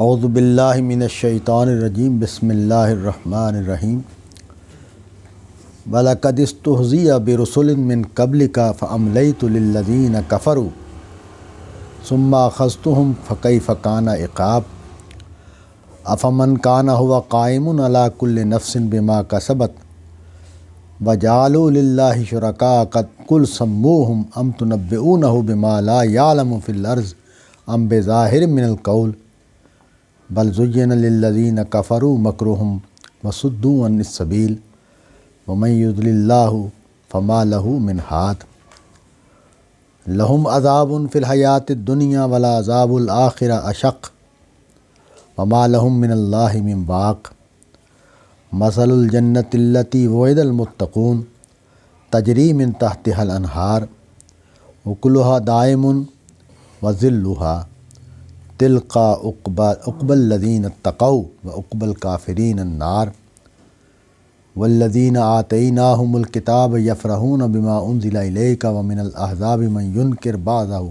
اعوذ باللہ من الشیطان الرجیم بسم اللہ الرحمن الرحیم وَلَقَدِ اسْتُهْزِئَ بِرُسُلٍ مِّن قَبْلِكَ فَأَمْلَيْتُ لِلَّذِينَ كَفَرُوا ثُمَّ أَخَذْتُهُمْ فَكَيْفَ كَانَ عِقَابِ أَفَمَنْ كَانَ هُوَ قَائِمٌ عَلَىٰ كُلِّ نَفْسٍ بِمَا كَسَبَتْ وَجَعَلُوا لِلَّهِ شُرَكَاءَ قُلْ سَمُّوهُمْ أَمْ تُنَبِّئُونَهُ بِمَا لَا يَعْلَمُ فِي الْأَرْضِ أَمْ بِظَاهِرٍ مِّنَ الْقَوْلِ بل زُيِّنَ لِلَّذِينَ كَفَرُوا مَكْرُهُمْ وَصُدُّوا عَنِ السَّبِيلِ وَمَن يُضْلِلِ اللَّهُ فَمَا لَهُ مِنْ هَادٍ لَهُمْ عَذَابٌ فِي الْحَيَاةِ الدُّنْيَا وَلَعَذَابُ الْآخِرَةِ أَشَقُّ وَمَا لَهُم مِّنَ اللَّهِ مِنْ وَاقٍ مَثَلُ الْجَنَّةِ الَّتِي وُعِدَ الْمُتَّقُونَ تَجْرِي مِن تَحْتِهَا الْأَنْهَارُ أُكُلُهَا دَائِمٌ وَظِلُّهَا تِلْكَ عُقْبَى الَّذِينَ اتَّقَوْا وَعُقْبَى الْكَافِرِينَ النَّارُ وَالَّذِينَ آتَيْنَاهُمُ الْكِتَابَ يَفْرَحُونَ بِمَا أُنزِلَ إِلَيْكَ وَمِنَ الْأَحْزَابِ مَن يُنكِرُ بَعْضَهُ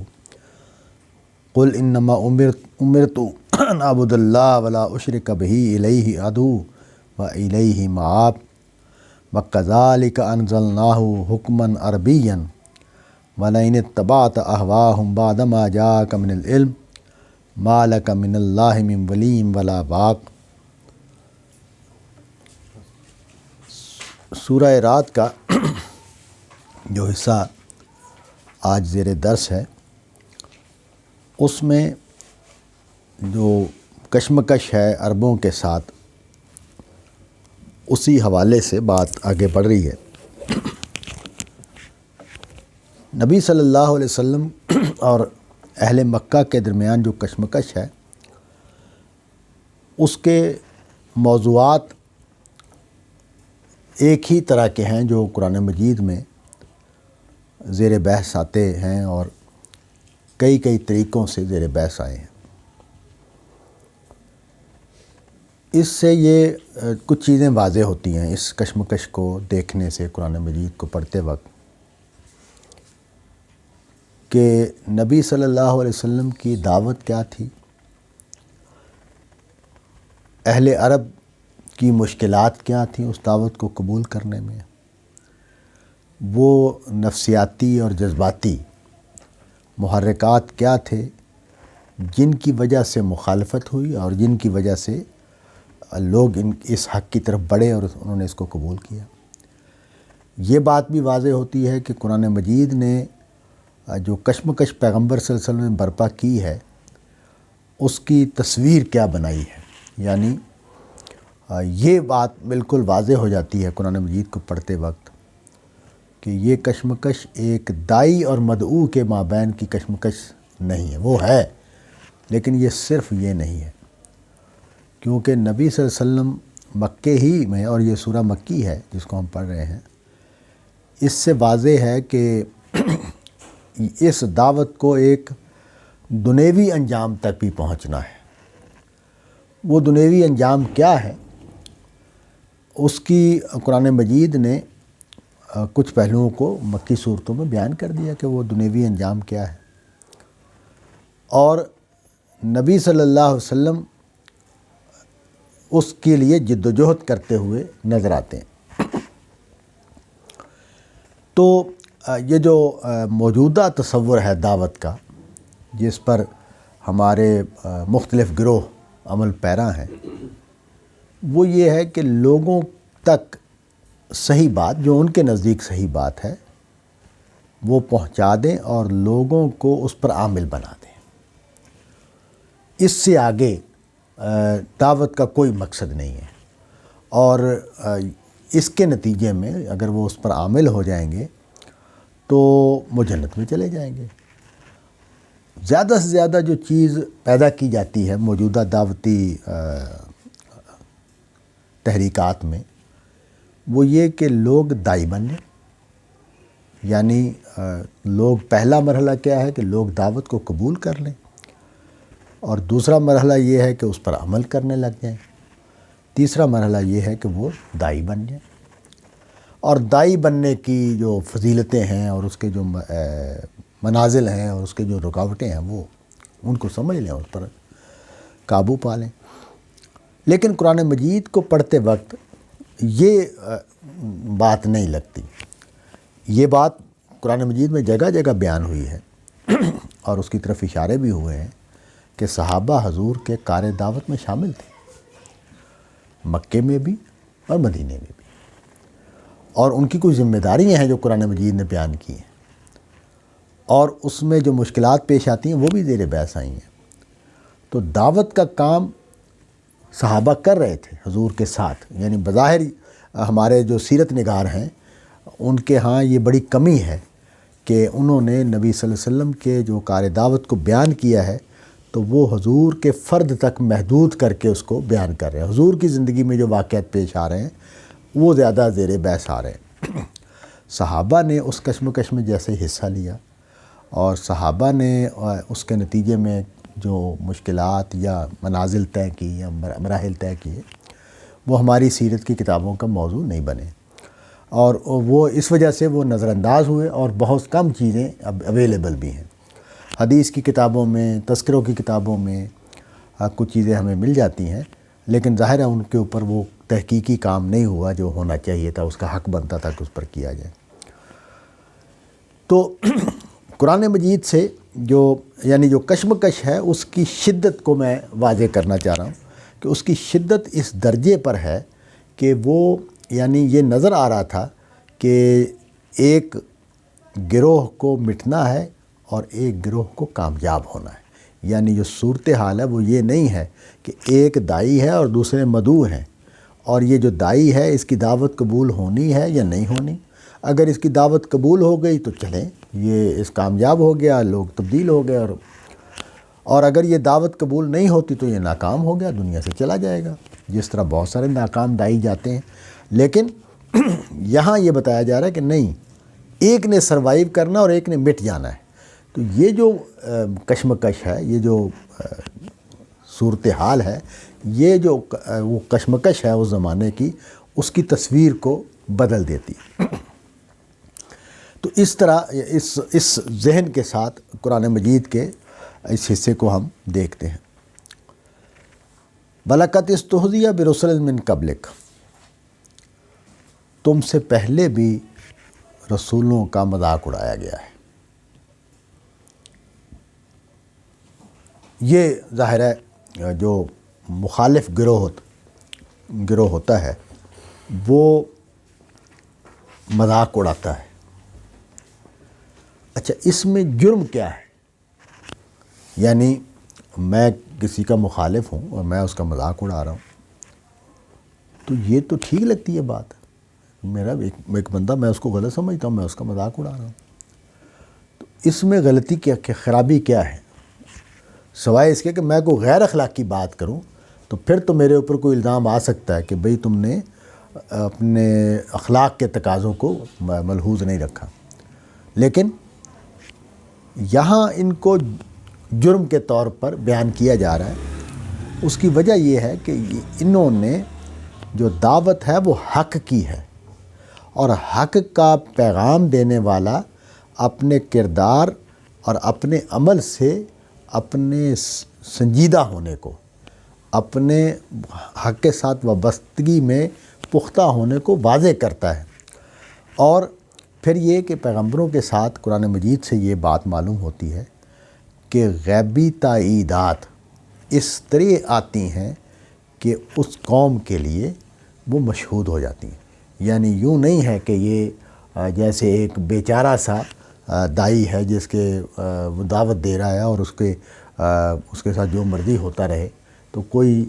قُلْ إِنَّمَا أُمِرْتُ أَنْ أَعْبُدَ اللَّهَ وَلَا أُشْرِكَ بِهِ إِلَيْهِ أَدْعُو وَإِلَيْهِ مَآبِ وَكَذَلِكَ أَنزَلْنَاهُ حُكْمًا عَرَبِيًّا وَلَئِنِ اتَّبَعْتَ أَهْوَاءَهُمْ بَعْدَ مَا جَاءَكَ مِنَ الْعِلْمِ مَا لَكَ مِنَ اللَّهِ مِنْ وَلِيٍّ وَلَا وَاقٍ۔ سورہ رات کا جو حصہ آج زیر درس ہے اس میں جو کشمکش ہے عربوں کے ساتھ اسی حوالے سے بات آگے بڑھ رہی ہے۔ نبی صلی اللہ علیہ وسلم اور اہل مکہ کے درمیان جو کشمکش ہے اس کے موضوعات ایک ہی طرح کے ہیں جو قرآن مجید میں زیر بحث آتے ہیں اور کئی طریقوں سے زیر بحث آئے ہیں۔ اس سے یہ کچھ چیزیں واضح ہوتی ہیں اس کشمکش کو دیکھنے سے قرآن مجید کو پڑھتے وقت کہ نبی صلی اللہ علیہ وسلم کی دعوت کیا تھی، اہل عرب کی مشکلات کیا تھیں اس دعوت کو قبول کرنے میں، وہ نفسیاتی اور جذباتی محرکات کیا تھے جن کی وجہ سے مخالفت ہوئی اور جن کی وجہ سے لوگ اس حق کی طرف بڑھے اور انہوں نے اس کو قبول کیا۔ یہ بات بھی واضح ہوتی ہے کہ قرآن مجید نے جو کشمکش پیغمبر صلی اللہ علیہ وسلم نے برپا کی ہے اس کی تصویر کیا بنائی ہے، یعنی یہ بات بالکل واضح ہو جاتی ہے قرآن مجید کو پڑھتے وقت کہ یہ کشمکش ایک داعی اور مدعو کے مابین کی کشمکش نہیں ہے، وہ ہے لیکن یہ صرف یہ نہیں ہے، کیونکہ نبی صلی اللہ علیہ وسلم مکے ہی میں، اور یہ سورہ مکی ہے جس کو ہم پڑھ رہے ہیں، اس سے واضح ہے کہ اس دعوت کو ایک دنیوی انجام تک بھی پہنچنا ہے۔ وہ دنیوی انجام کیا ہے اس کی قرآن مجید نے کچھ پہلوؤں کو مکی صورتوں میں بیان کر دیا کہ وہ دنیوی انجام کیا ہے، اور نبی صلی اللہ علیہ وسلم اس کے لیے جد و جہد کرتے ہوئے نظر آتے ہیں۔ تو یہ جو موجودہ تصور ہے دعوت کا جس پر ہمارے مختلف گروہ عمل پیرا ہیں، وہ یہ ہے کہ لوگوں تک صحیح بات جو ان کے نزدیک صحیح بات ہے وہ پہنچا دیں اور لوگوں کو اس پر عامل بنا دیں۔ اس سے آگے دعوت کا کوئی مقصد نہیں ہے، اور اس کے نتیجے میں اگر وہ اس پر عامل ہو جائیں گے تو وہ جنت میں چلے جائیں گے۔ زیادہ سے زیادہ جو چیز پیدا کی جاتی ہے موجودہ دعوتی تحریکات میں وہ یہ کہ لوگ داعی بن جائیں، یعنی لوگ پہلا مرحلہ کیا ہے کہ لوگ دعوت کو قبول کر لیں، اور دوسرا مرحلہ یہ ہے کہ اس پر عمل کرنے لگ جائیں، تیسرا مرحلہ یہ ہے کہ وہ داعی بن جائیں، اور داعی بننے کی جو فضیلتیں ہیں اور اس کے جو منازل ہیں اور اس کے جو رکاوٹیں ہیں وہ ان کو سمجھ لیں، اس پر قابو پا لیں۔ لیکن قرآن مجید کو پڑھتے وقت یہ بات نہیں لگتی۔ یہ بات قرآن مجید میں جگہ جگہ بیان ہوئی ہے اور اس کی طرف اشارے بھی ہوئے ہیں کہ صحابہ حضور کے کار دعوت میں شامل تھے، مکے میں بھی اور مدینے میں بھی، اور ان کی کچھ ذمہ داریاں ہیں جو قرآن مجید نے بیان کی ہیں، اور اس میں جو مشکلات پیش آتی ہیں وہ بھی زیر بحث آئی ہیں۔ تو دعوت کا کام صحابہ کر رہے تھے حضور کے ساتھ، یعنی بظاہر ہمارے جو سیرت نگار ہیں ان کے ہاں یہ بڑی کمی ہے کہ انہوں نے نبی صلی اللہ علیہ وسلم کے جو کار دعوت کو بیان کیا ہے تو وہ حضور کے فرد تک محدود کر کے اس کو بیان کر رہے ہیں۔ حضور کی زندگی میں جو واقعات پیش آ رہے ہیں وہ زیادہ زیر بحث آ رہے ہیں۔ صحابہ نے اس کشمکش میں جیسے حصہ لیا اور صحابہ نے اس کے نتیجے میں جو مشکلات یا منازل طے کی یا مراحل طے کیے وہ ہماری سیرت کی کتابوں کا موضوع نہیں بنے، اور وہ اس وجہ سے وہ نظر انداز ہوئے، اور بہت کم چیزیں اب اویلیبل بھی ہیں۔ حدیث کی کتابوں میں، تذکروں کی کتابوں میں کچھ چیزیں ہمیں مل جاتی ہیں، لیکن ظاہر ہے ان کے اوپر وہ تحقیقی کام نہیں ہوا جو ہونا چاہیے تھا، اس کا حق بنتا تھا کہ اس پر کیا جائے۔ تو قرآن مجید سے جو کشمکش ہے اس کی شدت کو میں واضح کرنا چاہ رہا ہوں کہ اس کی شدت اس درجے پر ہے کہ وہ یہ نظر آ رہا تھا کہ ایک گروہ کو مٹنا ہے اور ایک گروہ کو کامیاب ہونا ہے۔ جو صورتحال ہے وہ یہ نہیں ہے کہ ایک داعی ہے اور دوسرے مدعو ہیں، اور یہ جو داعی ہے اس کی دعوت قبول ہونی ہے یا نہیں ہونی۔ اگر اس کی دعوت قبول ہو گئی تو چلیں، یہ اس کامیاب ہو گیا، لوگ تبدیل ہو گئے، اور اگر یہ دعوت قبول نہیں ہوتی تو یہ ناکام ہو گیا، دنیا سے چلا جائے گا، جس طرح بہت سارے ناکام داعی جاتے ہیں۔ لیکن یہاں یہ بتایا جا رہا ہے کہ نہیں، ایک نے سروائیو کرنا اور ایک نے مٹ جانا ہے۔ تو یہ جو کشمکش ہے، یہ جو صورتحال ہے، یہ جو وہ کشمکش ہے اس زمانے کی، اس کی تصویر کو بدل دیتی ہے۔ تو اس طرح اس ذہن کے ساتھ قرآن مجید کے اس حصے کو ہم دیکھتے ہیں۔ وَلَقَدِ اسْتُهْزِئَ بِرُسُلٍ مِّن قَبْلِكَ، تم سے پہلے بھی رسولوں کا مذاق اڑایا گیا ہے۔ یہ ظاہر ہے جو مخالف گروہ ہوتا ہے وہ مذاق اڑاتا ہے۔ اچھا، اس میں جرم کیا ہے؟ میں کسی کا مخالف ہوں اور میں اس کا مذاق اڑا رہا ہوں تو یہ تو ٹھیک لگتی ہے بات، میرا ایک بندہ، میں اس کو غلط سمجھتا ہوں، میں اس کا مذاق اڑا رہا ہوں، تو اس میں غلطی کیا، خرابی کیا ہے؟ سوائے اس کے کہ میں کوئی غیر اخلاقی بات کروں تو پھر تو میرے اوپر کوئی الزام آ سکتا ہے کہ بھئی تم نے اپنے اخلاق کے تقاضوں کو ملحوظ نہیں رکھا۔ لیکن یہاں ان کو جرم کے طور پر بیان کیا جا رہا ہے۔ اس کی وجہ یہ ہے کہ انہوں نے جو دعوت ہے وہ حق کی ہے، اور حق کا پیغام دینے والا اپنے کردار اور اپنے عمل سے اپنے سنجیدہ ہونے کو، اپنے حق کے ساتھ وابستگی میں پختہ ہونے کو واضح کرتا ہے۔ اور پھر یہ کہ پیغمبروں کے ساتھ قرآن مجید سے یہ بات معلوم ہوتی ہے کہ غیبی تائیدات اس طرح آتی ہیں کہ اس قوم کے لیے وہ مشہود ہو جاتی ہیں۔ یوں نہیں ہے کہ یہ جیسے ایک بیچارہ سا داعی ہے جس کے وہ دعوت دے رہا ہے اور اس کے ساتھ جو مرضی ہوتا رہے، تو کوئی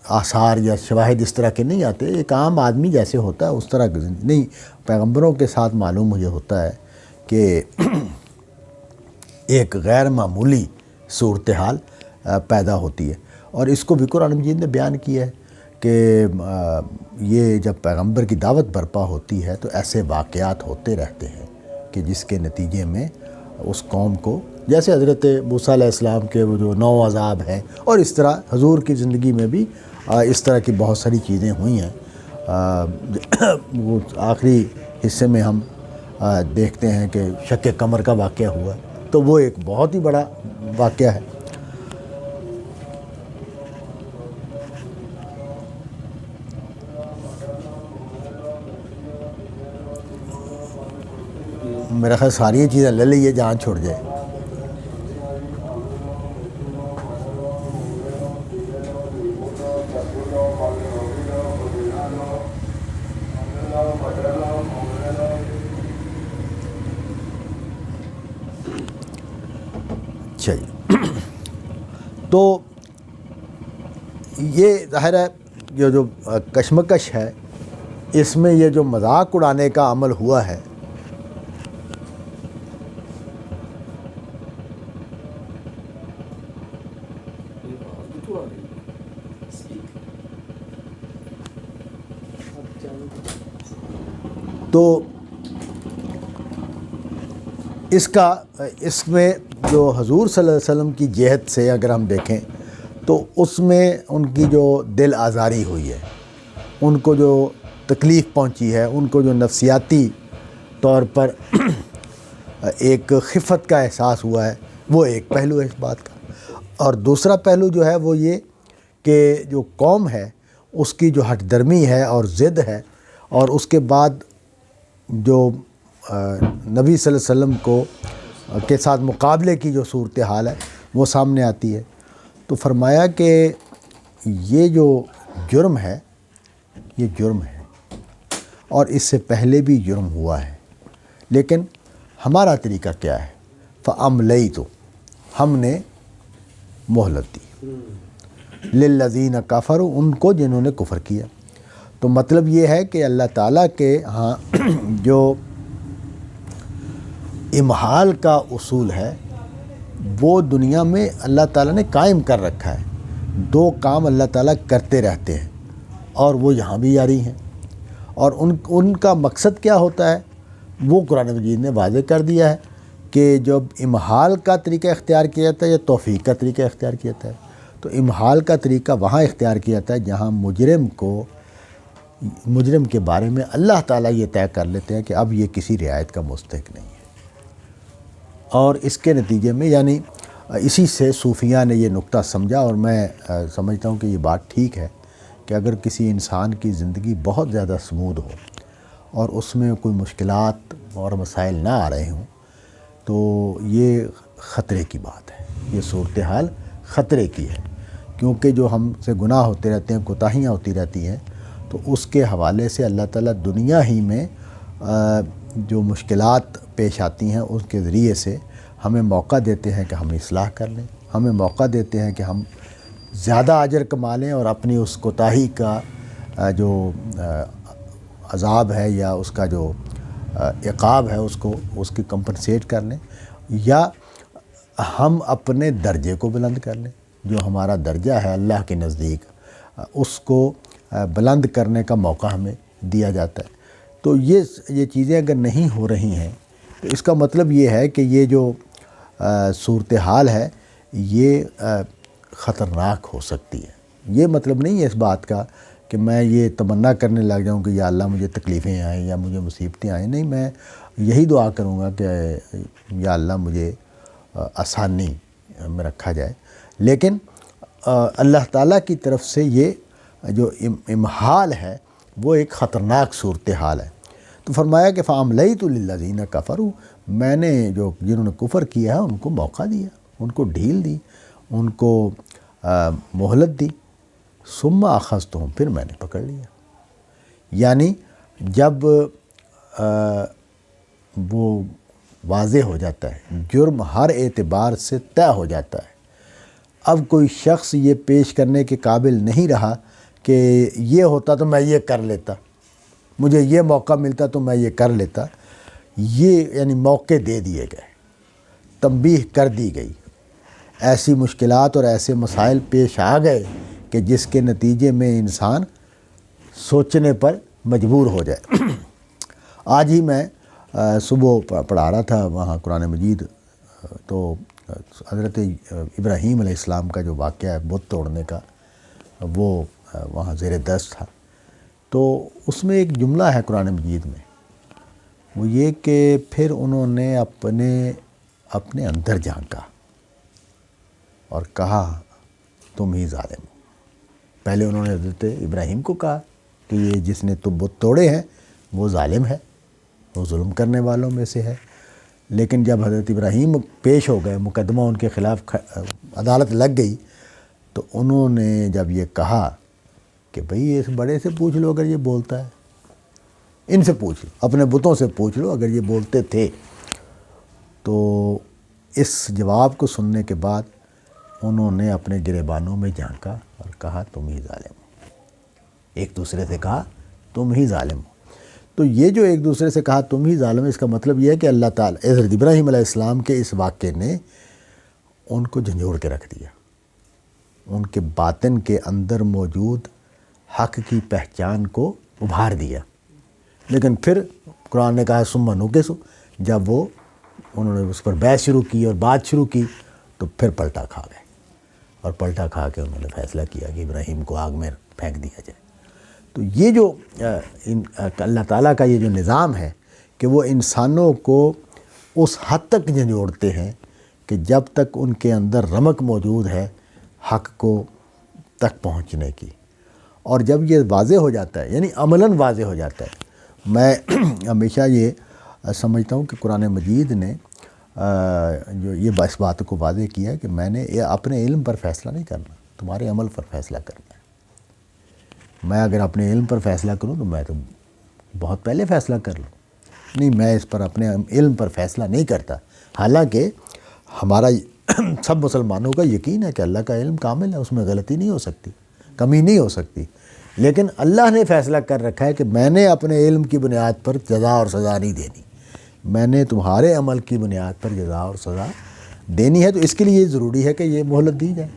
آثار یا شواہد اس طرح کے نہیں آتے، ایک عام آدمی جیسے ہوتا ہے اس طرح نہیں۔ پیغمبروں کے ساتھ معلوم مجھے ہوتا ہے کہ ایک غیر معمولی صورتحال پیدا ہوتی ہے، اور اس کو بھی قرآن مجید نے بیان کیا ہے کہ یہ جب پیغمبر کی دعوت برپا ہوتی ہے تو ایسے واقعات ہوتے رہتے ہیں کہ جس کے نتیجے میں اس قوم کو، جیسے حضرت موسیٰ علیہ السلام کے وہ جو 9 عذاب ہیں، اور اس طرح حضور کی زندگی میں بھی اس طرح کی بہت ساری چیزیں ہوئی ہیں۔ وہ آخری حصے میں ہم دیکھتے ہیں کہ شق قمر کا واقعہ ہوا، تو وہ ایک بہت ہی بڑا واقعہ ہے۔ میرا خیال ساری چیزیں لے لیے جہاں چھوڑ جائے. اچھا جی. تو یہ ظاہر ہے جو کشمکش ہے اس میں یہ جو مذاق اڑانے کا عمل ہوا ہے تو اس میں جو حضور صلی اللہ علیہ وسلم کی جہت سے اگر ہم دیکھیں تو اس میں ان کی جو دل آزاری ہوئی ہے، ان کو جو تکلیف پہنچی ہے، ان کو جو نفسیاتی طور پر ایک خفت کا احساس ہوا ہے، وہ ایک پہلو ہے اس بات کا. اور دوسرا پہلو جو ہے وہ یہ کہ جو قوم ہے اس کی جو ہٹ درمی ہے اور ضد ہے، اور اس کے بعد جو نبی صلی اللہ علیہ وسلم کے ساتھ مقابلے کی جو صورتحال ہے وہ سامنے آتی ہے. تو فرمایا کہ یہ جو جرم ہے یہ جرم ہے، اور اس سے پہلے بھی جرم ہوا ہے، لیکن ہمارا طریقہ کیا ہے؟ فَأَمْلَيْتُ، ہم نے مہلت دی، لِلَّذِينَ كَفَرُوا، ان کو جنہوں نے کفر کیا. تو مطلب یہ ہے کہ اللہ تعالیٰ کے ہاں جو امحال کا اصول ہے وہ دنیا میں اللہ تعالیٰ نے قائم کر رکھا ہے. دو کام اللہ تعالیٰ کرتے رہتے ہیں اور وہ یہاں بھی جاری ہیں، اور ان کا مقصد کیا ہوتا ہے وہ قرآن مجید نے واضح کر دیا ہے کہ جب امحال کا طریقہ اختیار کیا جاتا ہے یا توفیق کا طریقہ اختیار کیا جاتا ہے، تو امحال کا طریقہ وہاں اختیار کیا جاتا ہے جہاں مجرم کے بارے میں اللہ تعالیٰ یہ طے کر لیتے ہیں کہ اب یہ کسی رعایت کا مستحق نہیں ہے. اور اس کے نتیجے میں یعنی اسی سے صوفیہ نے یہ نقطہ سمجھا، اور میں سمجھتا ہوں کہ یہ بات ٹھیک ہے کہ اگر کسی انسان کی زندگی بہت زیادہ سمودھ ہو اور اس میں کوئی مشکلات اور مسائل نہ آ رہے ہوں تو یہ خطرے کی بات ہے، یہ صورتحال خطرے کی ہے، کیونکہ جو ہم سے گناہ ہوتے رہتے ہیں، کوتاہیاں ہوتی رہتی ہیں، تو اس کے حوالے سے اللہ تعالیٰ دنیا ہی میں جو مشکلات پیش آتی ہیں اس کے ذریعے سے ہمیں موقع دیتے ہیں کہ ہم اصلاح کر لیں، ہمیں موقع دیتے ہیں کہ ہم زیادہ اجر کما لیں اور اپنی اس کوتاہی کا جو عذاب ہے یا اس کا جو عقاب ہے اس کی کمپنسیٹ کر لیں، یا ہم اپنے درجے کو بلند کر لیں. جو ہمارا درجہ ہے اللہ کے نزدیک اس کو بلند کرنے کا موقع ہمیں دیا جاتا ہے. تو یہ چیزیں اگر نہیں ہو رہی ہیں تو اس کا مطلب یہ ہے کہ یہ جو صورتحال ہے یہ خطرناک ہو سکتی ہے. یہ مطلب نہیں ہے اس بات کا کہ میں یہ تمنا کرنے لگ جاؤں کہ یا اللہ مجھے تکلیفیں آئیں یا مجھے مصیبتیں آئیں. نہیں، میں یہی دعا کروں گا کہ یا اللہ مجھے آسانی میں رکھا جائے. لیکن اللہ تعالیٰ کی طرف سے یہ جو امحال ہے وہ ایک خطرناک صورتحال ہے. تو فرمایا کہ فَأَمْلَيْتُ لِلَّذِينَ كَفَرُوا، میں نے جنہوں نے کفر کیا ہے ان کو موقع دیا، ان کو ڈھیل دی، ان کو مہلت دی. ثُمَّ أَخَذْتُهُمْ، پھر میں نے پکڑ لیا. یعنی جب وہ واضح ہو جاتا ہے، جرم ہر اعتبار سے طے ہو جاتا ہے، اب کوئی شخص یہ پیش کرنے کے قابل نہیں رہا کہ یہ ہوتا تو میں یہ کر لیتا، مجھے یہ موقع ملتا تو میں یہ کر لیتا. یہ یعنی موقع دے دیے گئے، تنبیہ کر دی گئی، ایسی مشکلات اور ایسے مسائل پیش آ گئے کہ جس کے نتیجے میں انسان سوچنے پر مجبور ہو جائے. آج ہی میں صبح پڑھا رہا تھا وہاں قرآن مجید، تو حضرت ابراہیم علیہ السلام کا جو واقعہ ہے بت توڑنے کا وہ وہاں زیر دست تھا. تو اس میں ایک جملہ ہے قرآن مجید میں، وہ یہ کہ پھر انہوں نے اپنے اندر جھانکا اور کہا تم ہی ظالم ہو. پہلے انہوں نے حضرت ابراہیم کو کہا کہ یہ جس نے تو بت توڑے ہیں وہ ظالم ہے، وہ ظلم کرنے والوں میں سے ہے. لیکن جب حضرت ابراہیم پیش ہو گئے، مقدمہ ان کے خلاف عدالت لگ گئی، تو انہوں نے جب یہ کہا کہ بھئی اس بڑے سے پوچھ لو اگر یہ بولتا ہے، ان سے پوچھ لو، اپنے بتوں سے پوچھ لو اگر یہ بولتے تھے۔ تو اس جواب کو سننے کے بعد انہوں نے اپنے گریبانوں میں جھانکا اور کہا تم ہی ظالم ہو، ایک دوسرے سے کہا تم ہی ظالم ہو۔ تو یہ جو ایک دوسرے سے کہا تم ہی ظالم، اس کا مطلب یہ ہے کہ اللہ تعالیٰ حضرت ابراہیم علیہ السلام کے اس واقعے نے ان کو جھنجھوڑ کے رکھ دیا، ان کے باطن کے اندر موجود حق کی پہچان کو ابھار دیا۔ لیکن پھر قرآن نے کہا ثم نکسوا، جب وہ انہوں نے اس پر بحث شروع کی اور بات شروع کی تو پھر پلٹا کھا گئے، اور پلٹا کھا کے انہوں نے فیصلہ کیا کہ ابراہیم کو آگ میں پھینک دیا جائے۔ تو یہ جو اللہ تعالیٰ کا یہ جو نظام ہے کہ وہ انسانوں کو اس حد تک جھنجھوڑتے ہیں کہ جب تک ان کے اندر رمق موجود ہے حق کو تک پہنچنے کی، اور جب یہ واضح ہو جاتا ہے، یعنی عملاً واضح ہو جاتا ہے۔ میں ہمیشہ یہ سمجھتا ہوں کہ قرآن مجید نے جو یہ اس بات کو واضح کیا کہ میں نے اپنے علم پر فیصلہ نہیں کرنا، تمہارے عمل پر فیصلہ کرنا ہے۔ میں اگر اپنے علم پر فیصلہ کروں تو میں تو بہت پہلے فیصلہ کر لوں، نہیں، میں اس پر اپنے علم پر فیصلہ نہیں کرتا۔ حالانکہ ہمارا سب مسلمانوں کا یقین ہے کہ اللہ کا علم کامل ہے، اس میں غلطی نہیں ہو سکتی، کمی نہیں ہو سکتی، لیکن اللہ نے فیصلہ کر رکھا ہے کہ میں نے اپنے علم کی بنیاد پر جزا اور سزا نہیں دینی، میں نے تمہارے عمل کی بنیاد پر جزا اور سزا دینی ہے۔ تو اس کے لیے یہ ضروری ہے کہ یہ مہلت دی جائے،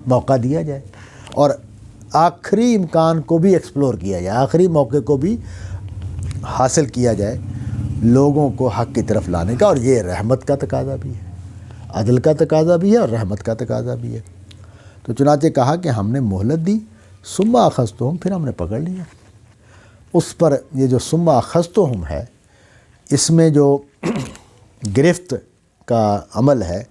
موقع دیا جائے، اور آخری امکان کو بھی ایکسپلور کیا جائے، آخری موقع کو بھی حاصل کیا جائے لوگوں کو حق کی طرف لانے کا۔ اور یہ رحمت کا تقاضا بھی ہے، عدل کا تقاضا بھی ہے، اور رحمت کا تقاضا بھی ہے۔ تو چنانچہ کہا کہ ہم نے مہلت دی، ثم اخذتہم، پھر ہم نے پکڑ لیا۔ اس پر یہ جو ثم اخذتہم ہے، اس میں جو گرفت کا عمل ہے،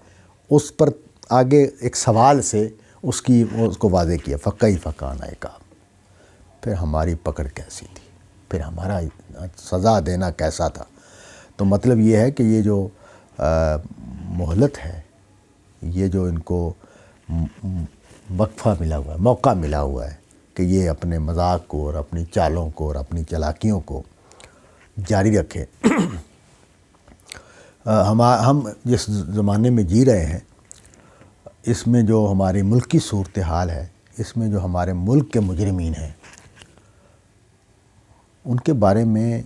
اس پر آگے ایک سوال سے اس کو واضح کیا، فکیف کان عقاب، پھر ہماری پکڑ کیسی تھی، پھر ہمارا سزا دینا کیسا تھا۔ تو مطلب یہ ہے کہ یہ جو مہلت ہے، یہ جو ان کو وقفہ ملا ہوا ہے، موقع ملا ہوا ہے کہ یہ اپنے مذاق کو اور اپنی چالوں کو اور اپنی چالاکیوں کو جاری رکھے۔ ہم جس زمانے میں جی رہے ہیں، اس میں جو ہماری ملک کی صورتحال ہے، اس میں جو ہمارے ملک کے مجرمین ہیں، ان کے بارے میں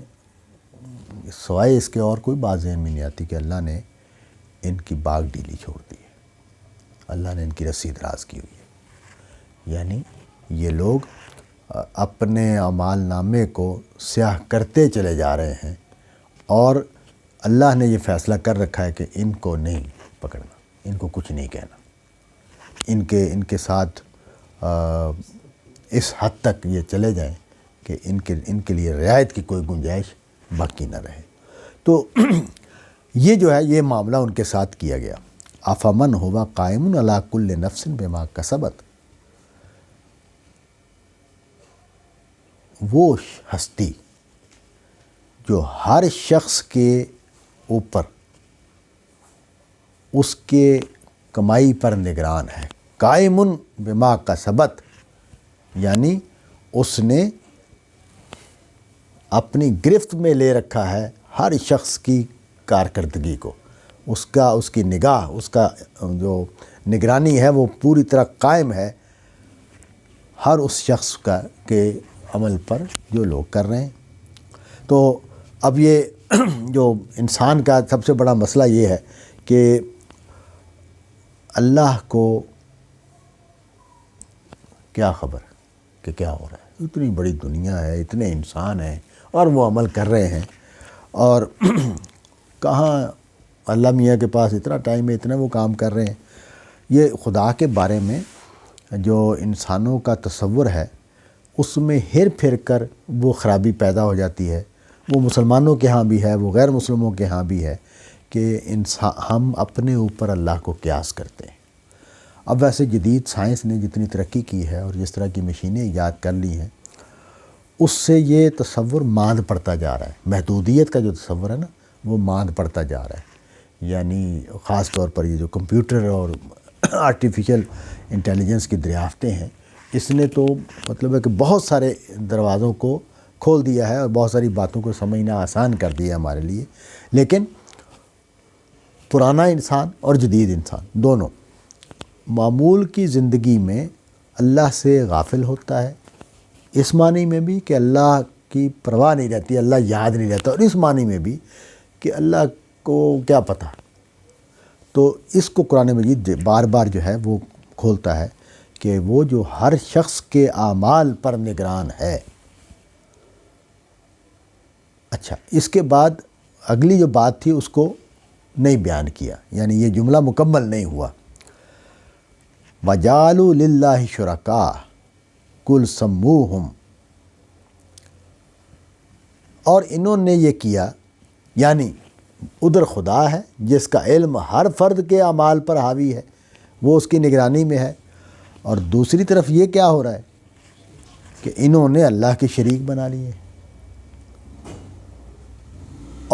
سوائے اس کے اور کوئی بات ذہن میں نہیں آتی کہ اللہ نے ان کی باغ ڈیلی چھوڑ دی ہے، اللہ نے ان کی رسی دراز کی ہوئی ہے۔ یعنی یہ لوگ اپنے اعمال نامے کو سیاہ کرتے چلے جا رہے ہیں، اور اللہ نے یہ فیصلہ کر رکھا ہے کہ ان کو نہیں پکڑنا، ان کو کچھ نہیں کہنا، ان کے ساتھ اس حد تک یہ چلے جائیں کہ ان کے لیے رعایت کی کوئی گنجائش باقی نہ رہے۔ تو یہ جو ہے یہ معاملہ ان کے ساتھ کیا گیا۔ افمن ہوا قائم علی کل نفس بما کسبت، وہ ہستی جو ہر شخص کے اوپر اس کے کمائی پر نگران ہے، قائم بما کسبت، یعنی اس نے اپنی گرفت میں لے رکھا ہے ہر شخص کی کارکردگی کو، اس کی نگاہ، اس کا جو نگرانی ہے وہ پوری طرح قائم ہے ہر اس شخص کے عمل پر جو لوگ کر رہے ہیں۔ تو اب یہ جو انسان کا سب سے بڑا مسئلہ یہ ہے کہ اللہ کو کیا خبر کہ کیا ہو رہا ہے، اتنی بڑی دنیا ہے، اتنے انسان ہیں اور وہ عمل کر رہے ہیں، اور کہاں اللہ میاں کے پاس اتنا ٹائم ہے، اتنا وہ کام کر رہے ہیں۔ یہ خدا کے بارے میں جو انسانوں کا تصور ہے، اس میں ہیر پھر کر وہ خرابی پیدا ہو جاتی ہے۔ وہ مسلمانوں کے ہاں بھی ہے، وہ غیر مسلموں کے ہاں بھی ہے کہ ہم اپنے اوپر اللہ کو قیاس کرتے ہیں۔ اب ویسے جدید سائنس نے جتنی ترقی کی ہے اور جس طرح کی مشینیں ایجاد کر لی ہیں، اس سے یہ تصور ماند پڑتا جا رہا ہے، محدودیت کا جو تصور ہے نا، وہ ماند پڑتا جا رہا ہے یعنی خاص طور پر یہ جو کمپیوٹر اور آرٹیفیشل انٹیلیجنس کی دریافتیں ہیں، اس نے تو مطلب ہے کہ بہت سارے دروازوں کو کھول دیا ہے اور بہت ساری باتوں کو سمجھنا آسان کر دیا ہمارے لیے. لیکن پرانا انسان اور جدید انسان دونوں معمول کی زندگی میں اللہ سے غافل ہوتا ہے، اس معنی میں بھی کہ اللہ کی پرواہ نہیں رہتی، اللہ یاد نہیں رہتا، اور اس معنی میں بھی کہ اللہ کو کیا پتہ. تو اس کو قرآن مجید بار بار جو ہے وہ کھولتا ہے کہ وہ جو ہر شخص کے اعمال پر نگران ہے. اچھا، اس کے بعد اگلی جو بات تھی اس کو نہیں بیان کیا، یعنی یہ جملہ مکمل نہیں ہوا. وَجَعَلُوا لِلَّهِ شُرَكَاءَ قُلْ سَمُّوهُمْ، اور انہوں نے یہ کیا، یعنی ادھر خدا ہے جس کا علم ہر فرد کے اعمال پر حاوی ہے، وہ اس کی نگرانی میں ہے، اور دوسری طرف یہ کیا ہو رہا ہے کہ انہوں نے اللہ کے شریک بنا لیے.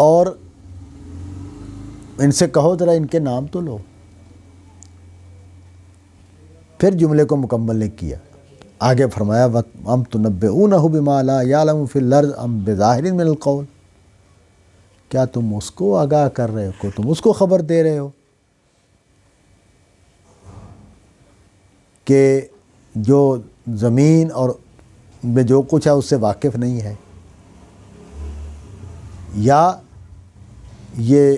اور ان سے کہو ذرا ان کے نام تو لو. پھر جملے کو مکمل نہیں کیا، آگے فرمایا وَأَمْ تُنَبِّئُونَهُ بِمَا لَا يَعْلَمُ فِي الْأَرْضِ أَمْ بِظَاهِرٍ مِنَ الْقَوْلِ، کیا تم اس کو آگاہ کر رہے ہو، تم اس کو خبر دے رہے ہو کہ جو زمین اور میں جو کچھ ہے اس سے واقف نہیں ہے، یا یہ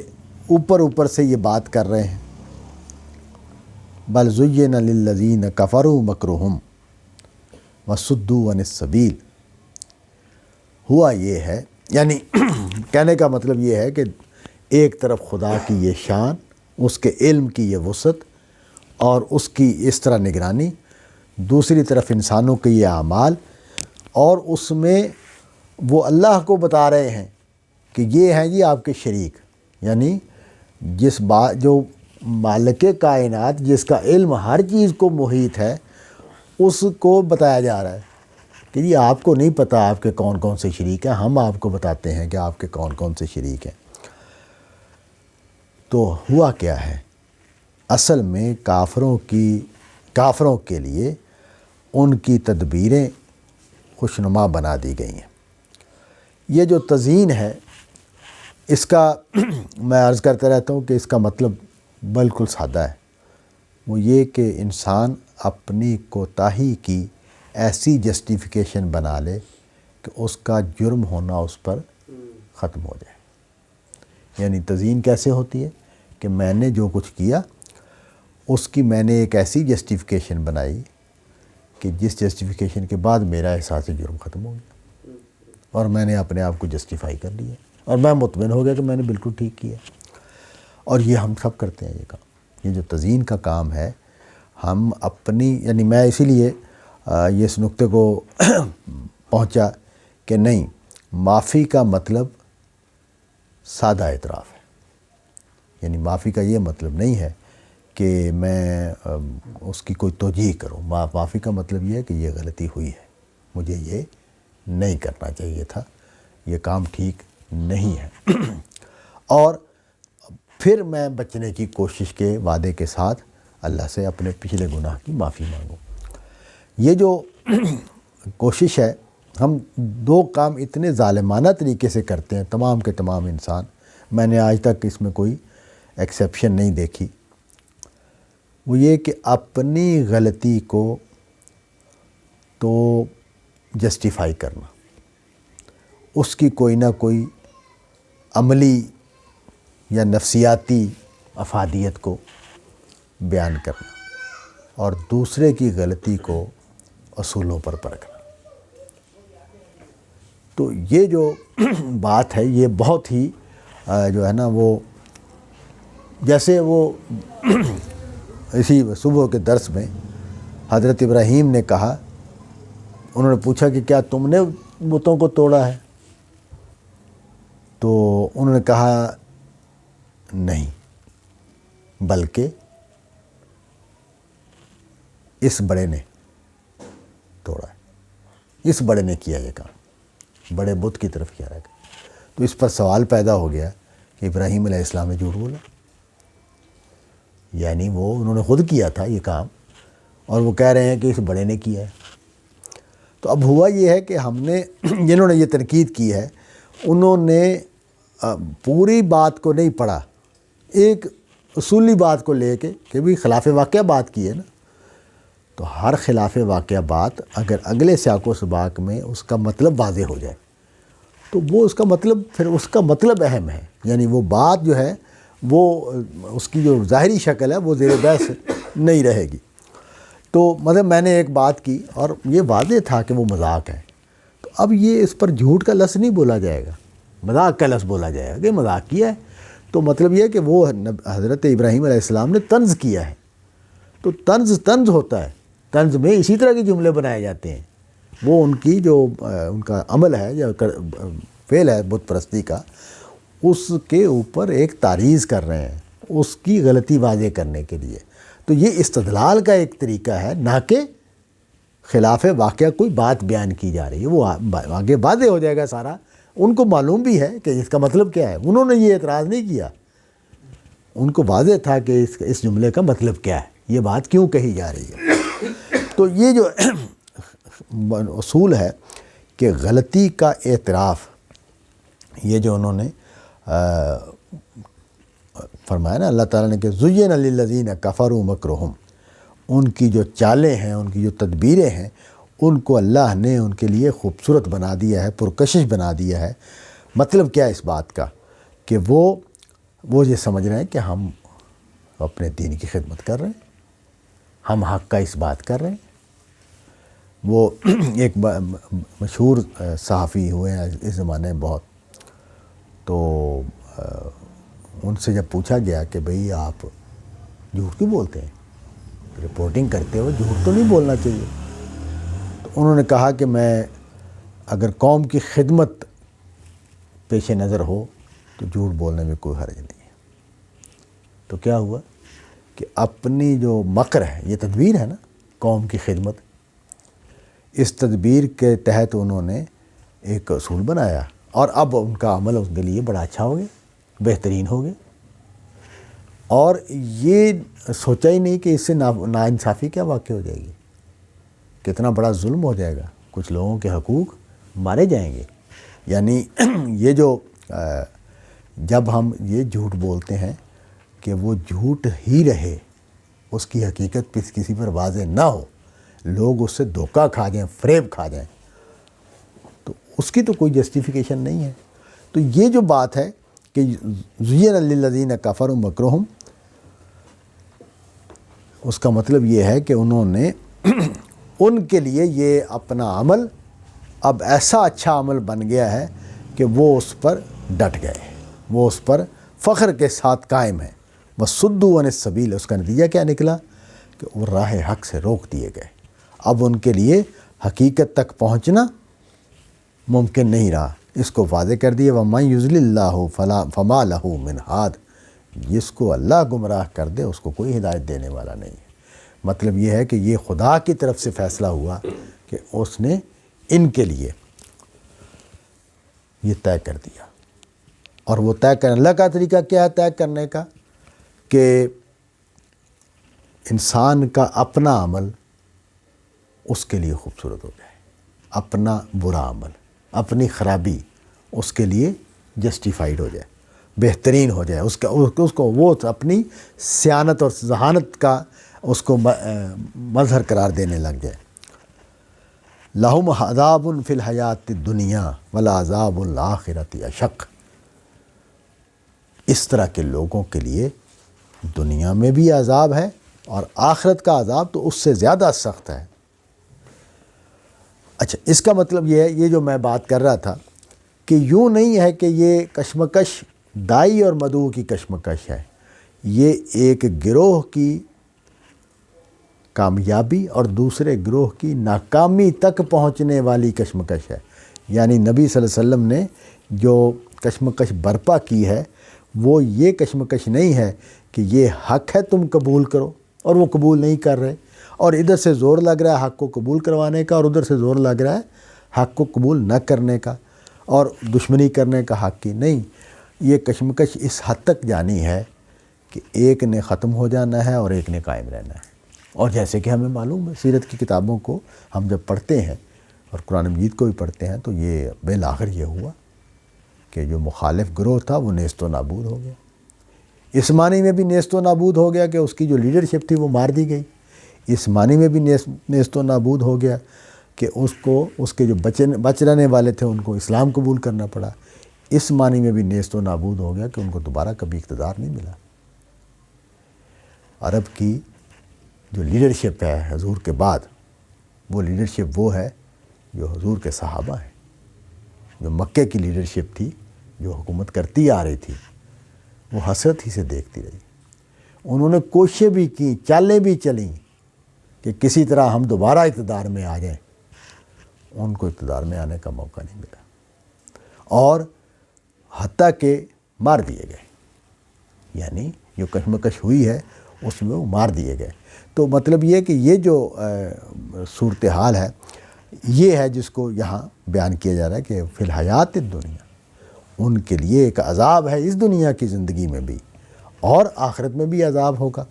اوپر اوپر سے یہ بات کر رہے ہیں. بل زین للذین کفروا مکرہم وصدوا عن السبیل. ہوا یہ ہے، یعنی کہنے کا مطلب یہ ہے کہ ایک طرف خدا کی یہ شان، اس کے علم کی یہ وسعت اور اس کی اس طرح نگرانی، دوسری طرف انسانوں کے یہ اعمال، اور اس میں وہ اللہ کو بتا رہے ہیں کہ یہ ہیں جی آپ کے شریک. یعنی جس بات جو مالک کائنات جس کا علم ہر چیز کو محیط ہے، اس کو بتایا جا رہا ہے کہ جی آپ کو نہیں پتہ آپ کے کون کون سے شریک ہیں، ہم آپ کو بتاتے ہیں کہ آپ کے کون کون سے شریک ہیں. تو ہوا کیا ہے، اصل میں کافروں کے لیے ان کی تدبیریں خوشنما بنا دی گئی ہیں. یہ جو تزیین ہے، اس کا میں عرض کرتا رہتا ہوں کہ اس کا مطلب بالکل سادہ ہے. وہ یہ کہ انسان اپنی کوتاہی کی ایسی جسٹیفیکیشن بنا لے کہ اس کا جرم ہونا اس پر ختم ہو جائے. یعنی تزیین کیسے ہوتی ہے کہ میں نے جو کچھ کیا اس کی میں نے ایک ایسی جسٹیفیکیشن بنائی کہ جس جسٹیفیکیشن کے بعد میرا احساس جرم ختم ہو گیا اور میں نے اپنے آپ کو جسٹیفائی کر لیا اور میں مطمئن ہو گیا کہ میں نے بالکل ٹھیک کیا. اور یہ ہم سب کرتے ہیں یہ کام. یہ جو تزیین کا کام ہے، ہم اپنی، یعنی میں اسی لیے یہ اس نقطے کو پہنچا کہ نہیں، معافی کا مطلب سادہ اعتراف ہے. یعنی معافی کا یہ مطلب نہیں ہے کہ میں اس کی کوئی توجیہ کروں. معافی کا مطلب یہ ہے کہ یہ غلطی ہوئی ہے، مجھے یہ نہیں کرنا چاہیے تھا، یہ کام ٹھیک نہیں ہے، اور پھر میں بچنے کی کوشش کے وعدے کے ساتھ اللہ سے اپنے پچھلے گناہ کی معافی مانگوں. یہ جو کوشش ہے، ہم دو کام اتنے ظالمانہ طریقے سے کرتے ہیں تمام کے تمام انسان، میں نے آج تک اس میں کوئی ایکسیپشن نہیں دیکھی. وہ یہ کہ اپنی غلطی کو تو جسٹیفائی کرنا، اس کی کوئی نہ کوئی عملی یا نفسیاتی افادیت کو بیان کرنا، اور دوسرے کی غلطی کو اصولوں پر پرکھنا. تو یہ جو بات ہے یہ بہت ہی جو ہے نا، وہ جیسے وہ اسی صبح کے درس میں حضرت ابراہیم نے کہا، انہوں نے پوچھا کہ کیا تم نے بتوں کو توڑا ہے؟ تو انہوں نے کہا نہیں، بلکہ اس بڑے نے توڑا ہے، اس بڑے نے کیا یہ کام، بڑے بت کی طرف کیا رہا. تو اس پر سوال پیدا ہو گیا کہ ابراہیم علیہ السلام نے جھوٹ بولا. یعنی وہ انہوں نے خود کیا تھا یہ کام اور وہ کہہ رہے ہیں کہ اس بڑے نے کیا ہے۔ تو اب ہوا یہ ہے کہ ہم نے جنہوں نے یہ تنقید کی ہے انہوں نے پوری بات کو نہیں پڑھا، ایک اصولی بات کو لے کے کہ بھی خلاف واقعہ بات کی ہے نا، تو ہر خلاف واقعہ بات اگر اگلے سیاق و سباق میں اس کا مطلب واضح ہو جائے تو وہ اس کا مطلب پھر اس کا مطلب اہم ہے، یعنی وہ بات جو ہے وہ اس کی جو ظاہری شکل ہے وہ زیر بحث نہیں رہے گی۔ تو مطلب میں نے ایک بات کی اور یہ واضح تھا کہ وہ مذاق ہے، تو اب یہ اس پر جھوٹ کا لفظ نہیں بولا جائے گا، مذاق کا لفظ بولا جائے گا کہ مذاق کیا ہے، تو مطلب یہ ہے کہ وہ حضرت ابراہیم علیہ السلام نے طنز کیا ہے، تو طنز ہوتا ہے، طنز میں اسی طرح کے جملے بنائے جاتے ہیں، وہ ان کی جو ان کا عمل ہے یا فعل ہے بت پرستی کا، اس کے اوپر ایک تعریض کر رہے ہیں اس کی غلطی واضح کرنے کے لیے، تو یہ استدلال کا ایک طریقہ ہے، نہ کہ خلاف واقعہ کوئی بات بیان کی جا رہی ہے، وہ آگے واضح ہو جائے گا سارا، ان کو معلوم بھی ہے کہ اس کا مطلب کیا ہے، انہوں نے یہ اعتراض نہیں کیا، ان کو واضح تھا کہ اس جملے کا مطلب کیا ہے، یہ بات کیوں کہی جا رہی ہے۔ تو یہ جو اصول ہے کہ غلطی کا اعتراف، یہ جو انہوں نے فرمایا نا اللہ تعالیٰ نے کہ زُيِّنَ لِلَّذِينَ كَفَرُوا مَكْرُهُمْ، ان کی جو چالیں ہیں، ان کی جو تدبیریں ہیں، ان کو اللہ نے ان کے لیے خوبصورت بنا دیا ہے، پرکشش بنا دیا ہے۔ مطلب کیا ہے اس بات کا کہ وہ یہ سمجھ رہے ہیں کہ ہم اپنے دین کی خدمت کر رہے ہیں، ہم حق کا اس بات کر رہے ہیں۔ وہ ایک مشہور صحافی ہوئے ہیں اس زمانے میں بہت، تو ان سے جب پوچھا گیا کہ بھئی آپ جھوٹ کیوں بولتے ہیں، رپورٹنگ کرتے ہو، جھوٹ تو نہیں بولنا چاہیے، تو انہوں نے کہا کہ میں اگر قوم کی خدمت پیش نظر ہو تو جھوٹ بولنے میں کوئی حرج نہیں ہے۔ تو کیا ہوا کہ اپنی جو مکر ہے، یہ تدبیر ہے نا قوم کی خدمت، اس تدبیر کے تحت انہوں نے ایک اصول بنایا اور اب ان کا عمل اس کے لیے بڑا اچھا ہو گیا، بہترین ہو گیا، اور یہ سوچا ہی نہیں کہ اس سے ناانصافی کیا واقع ہو جائے گی، کتنا بڑا ظلم ہو جائے گا، کچھ لوگوں کے حقوق مارے جائیں گے۔ یعنی یہ جو جب ہم یہ جھوٹ بولتے ہیں کہ وہ جھوٹ ہی رہے، اس کی حقیقت پہ کسی پر واضح نہ ہو، لوگ اس سے دھوکہ کھا جائیں، فریب کھا جائیں، تو اس کی تو کوئی جسٹیفیکیشن نہیں ہے۔ تو یہ جو بات ہے کہ زُيِّنَ لِلَّذِينَ كَفَرُوا مَكْرُهُمْ، اس کا مطلب یہ ہے کہ انہوں نے ان کے لیے یہ اپنا عمل اب ایسا اچھا عمل بن گیا ہے کہ وہ اس پر ڈٹ گئے، وہ اس پر فخر کے ساتھ قائم ہیں۔ وَصُدُّوا عَنِ السَّبِيلِ، اس کا نتیجہ کیا نکلا کہ وہ راہ حق سے روک دیے گئے، اب ان کے لیے حقیقت تک پہنچنا ممکن نہیں رہا۔ اس کو واضح کر دیا وَمَن يُضْلِلِ اللَّهُ فَمَا لَهُ مِنْ هَادٍ، جس کو اللہ گمراہ کر دے اس کو کوئی ہدایت دینے والا نہیں ہے۔ مطلب یہ ہے کہ یہ خدا کی طرف سے فیصلہ ہوا کہ اس نے ان کے لیے یہ طے کر دیا، اور وہ طے کرنے، اللہ کا طریقہ کیا ہے طے کرنے کا کہ انسان کا اپنا عمل اس کے لیے خوبصورت ہو جائے، اپنا برا عمل، اپنی خرابی اس کے لیے جسٹیفائیڈ ہو جائے، بہترین ہو جائے، اس کو وہ اپنی سیانت اور ذہانت کا اس کو مظہر قرار دینے لگ جائے۔ لَهُمْ عَذَابٌ فِي الْحَيَاةِ الدُّنْيَا وَلَعَذَابُ الْآخِرَةِ أَشَقُّ، اس طرح کے لوگوں کے لیے دنیا میں بھی عذاب ہے اور آخرت کا عذاب تو اس سے زیادہ سخت ہے۔ اچھا، اس کا مطلب یہ ہے، یہ جو میں بات کر رہا تھا کہ یوں نہیں ہے کہ یہ کشمکش دائی اور مدعو کی کشمکش ہے، یہ ایک گروہ کی کامیابی اور دوسرے گروہ کی ناکامی تک پہنچنے والی کشمکش ہے۔ یعنی نبی صلی اللہ علیہ وسلم نے جو کشمکش برپا کی ہے وہ یہ کشمکش نہیں ہے کہ یہ حق ہے تم قبول کرو اور وہ قبول نہیں کر رہے، اور ادھر سے زور لگ رہا ہے حق کو قبول کروانے کا اور ادھر سے زور لگ رہا ہے حق کو قبول نہ کرنے کا اور دشمنی کرنے کا حق کی نہیں۔ یہ کشمکش اس حد تک جانی ہے کہ ایک نے ختم ہو جانا ہے اور ایک نے قائم رہنا ہے۔ اور جیسے کہ ہمیں معلوم ہے، سیرت کی کتابوں کو ہم جب پڑھتے ہیں اور قرآن مجید کو بھی پڑھتے ہیں تو یہ بالآخر یہ ہوا کہ جو مخالف گروہ تھا وہ نیست و نابود ہو گیا۔ اس معنی میں بھی نیست و نابود ہو گیا کہ اس کی جو لیڈرشپ تھی وہ مار دی گئی، اس معنی میں بھی نیست و نابود ہو گیا کہ اس کے جو بچ رہنے والے تھے ان کو اسلام قبول کرنا پڑا، اس معنی میں بھی نیست و نابود ہو گیا کہ ان کو دوبارہ کبھی اقتدار نہیں ملا۔ عرب کی جو لیڈرشپ ہے حضور کے بعد، وہ لیڈرشپ وہ ہے جو حضور کے صحابہ ہیں۔ جو مکے کی لیڈرشپ تھی، جو حکومت کرتی آ رہی تھی، وہ حسرت ہی سے دیکھتی رہی۔ انہوں نے کوششیں بھی کی، چالیں بھی چلیں کہ کسی طرح ہم دوبارہ اقتدار میں آ جائیں، ان کو اقتدار میں آنے کا موقع نہیں ملا، اور حتیٰ کہ مار دیے گئے۔ یعنی جو کشمکش ہوئی ہے اس میں وہ مار دیے گئے۔ تو مطلب یہ کہ یہ جو صورتحال ہے یہ ہے جس کو یہاں بیان کیا جا رہا ہے کہ فی الحیات دنیا، ان کے لیے ایک عذاب ہے اس دنیا کی زندگی میں بھی، اور آخرت میں بھی عذاب ہوگا،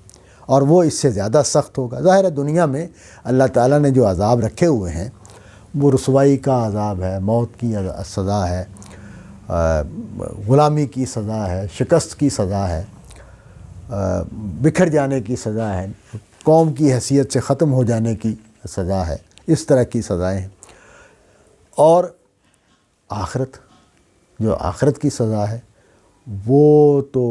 اور وہ اس سے زیادہ سخت ہوگا۔ ظاہر ہے دنیا میں اللہ تعالیٰ نے جو عذاب رکھے ہوئے ہیں وہ رسوائی کا عذاب ہے، موت کی سزا ہے، غلامی کی سزا ہے، شکست کی سزا ہے، بکھر جانے کی سزا ہے، قوم کی حیثیت سے ختم ہو جانے کی سزا ہے، اس طرح کی سزائیں ہیں۔ اور آخرت، جو آخرت کی سزا ہے وہ تو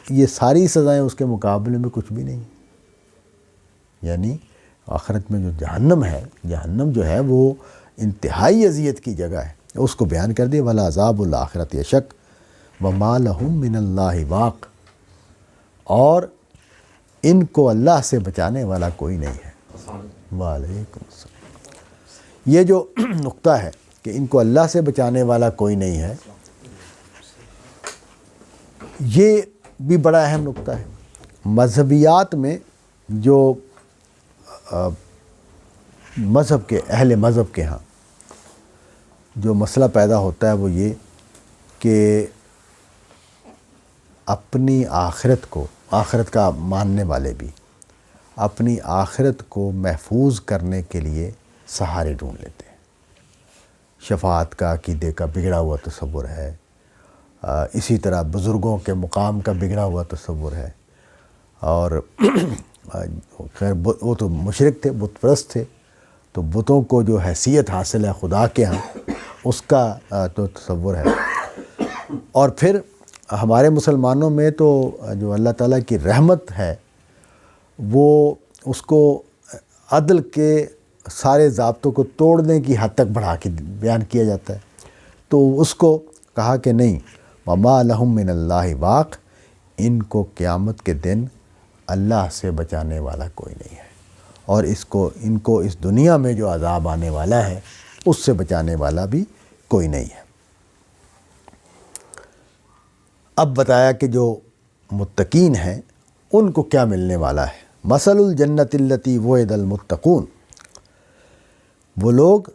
یہ ساری سزائیں اس کے مقابلے میں کچھ بھی نہیں۔ یعنی آخرت میں جو جہنم ہے، جہنم جو ہے وہ انتہائی اذیت کی جگہ ہے، اس کو بیان کر دیا وَلَعَذَابُ الْآخِرَةِ أَشَقُّ وَمَا لَهُم مِّنَ اللَّهِ وَاقٍ، اور ان کو اللہ سے بچانے والا کوئی نہیں ہے۔ وعلیکم السلام۔ یہ جو نقطہ ہے کہ ان کو اللہ سے بچانے والا کوئی نہیں ہے، یہ بھی بڑا اہم نقطہ ہے۔ مذہبیات میں جو مذہب کے اہل مذہب کے ہاں جو مسئلہ پیدا ہوتا ہے وہ یہ کہ اپنی آخرت کو، آخرت کا ماننے والے بھی اپنی آخرت کو محفوظ کرنے کے لیے سہارے ڈھونڈ لیتے ہیں۔ شفاعت کا عقیدے کا بگڑا ہوا تصور ہے، اسی طرح بزرگوں کے مقام کا بگڑا ہوا تصور ہے، اور خیر وہ تو مشرک تھے، بت پرست تھے، تو بتوں کو جو حیثیت حاصل ہے خدا کے ہاں اس کا تو تصور ہے۔ اور پھر ہمارے مسلمانوں میں تو جو اللہ تعالیٰ کی رحمت ہے وہ اس کو عدل کے سارے ضابطوں کو توڑنے کی حد تک بڑھا کے بیان کیا جاتا ہے، تو اس کو کہا کہ نہیں، وَمَا لَهُم مِّنَ اللَّهِ وَاقٍ، ان کو قیامت کے دن اللہ سے بچانے والا کوئی نہیں ہے، اور ان کو اس دنیا میں جو عذاب آنے والا ہے اس سے بچانے والا بھی کوئی نہیں ہے۔ اب بتایا کہ جو متقین ہیں ان کو کیا ملنے والا ہے۔ مثل الجنت التی وعد المتقون، وہ لوگ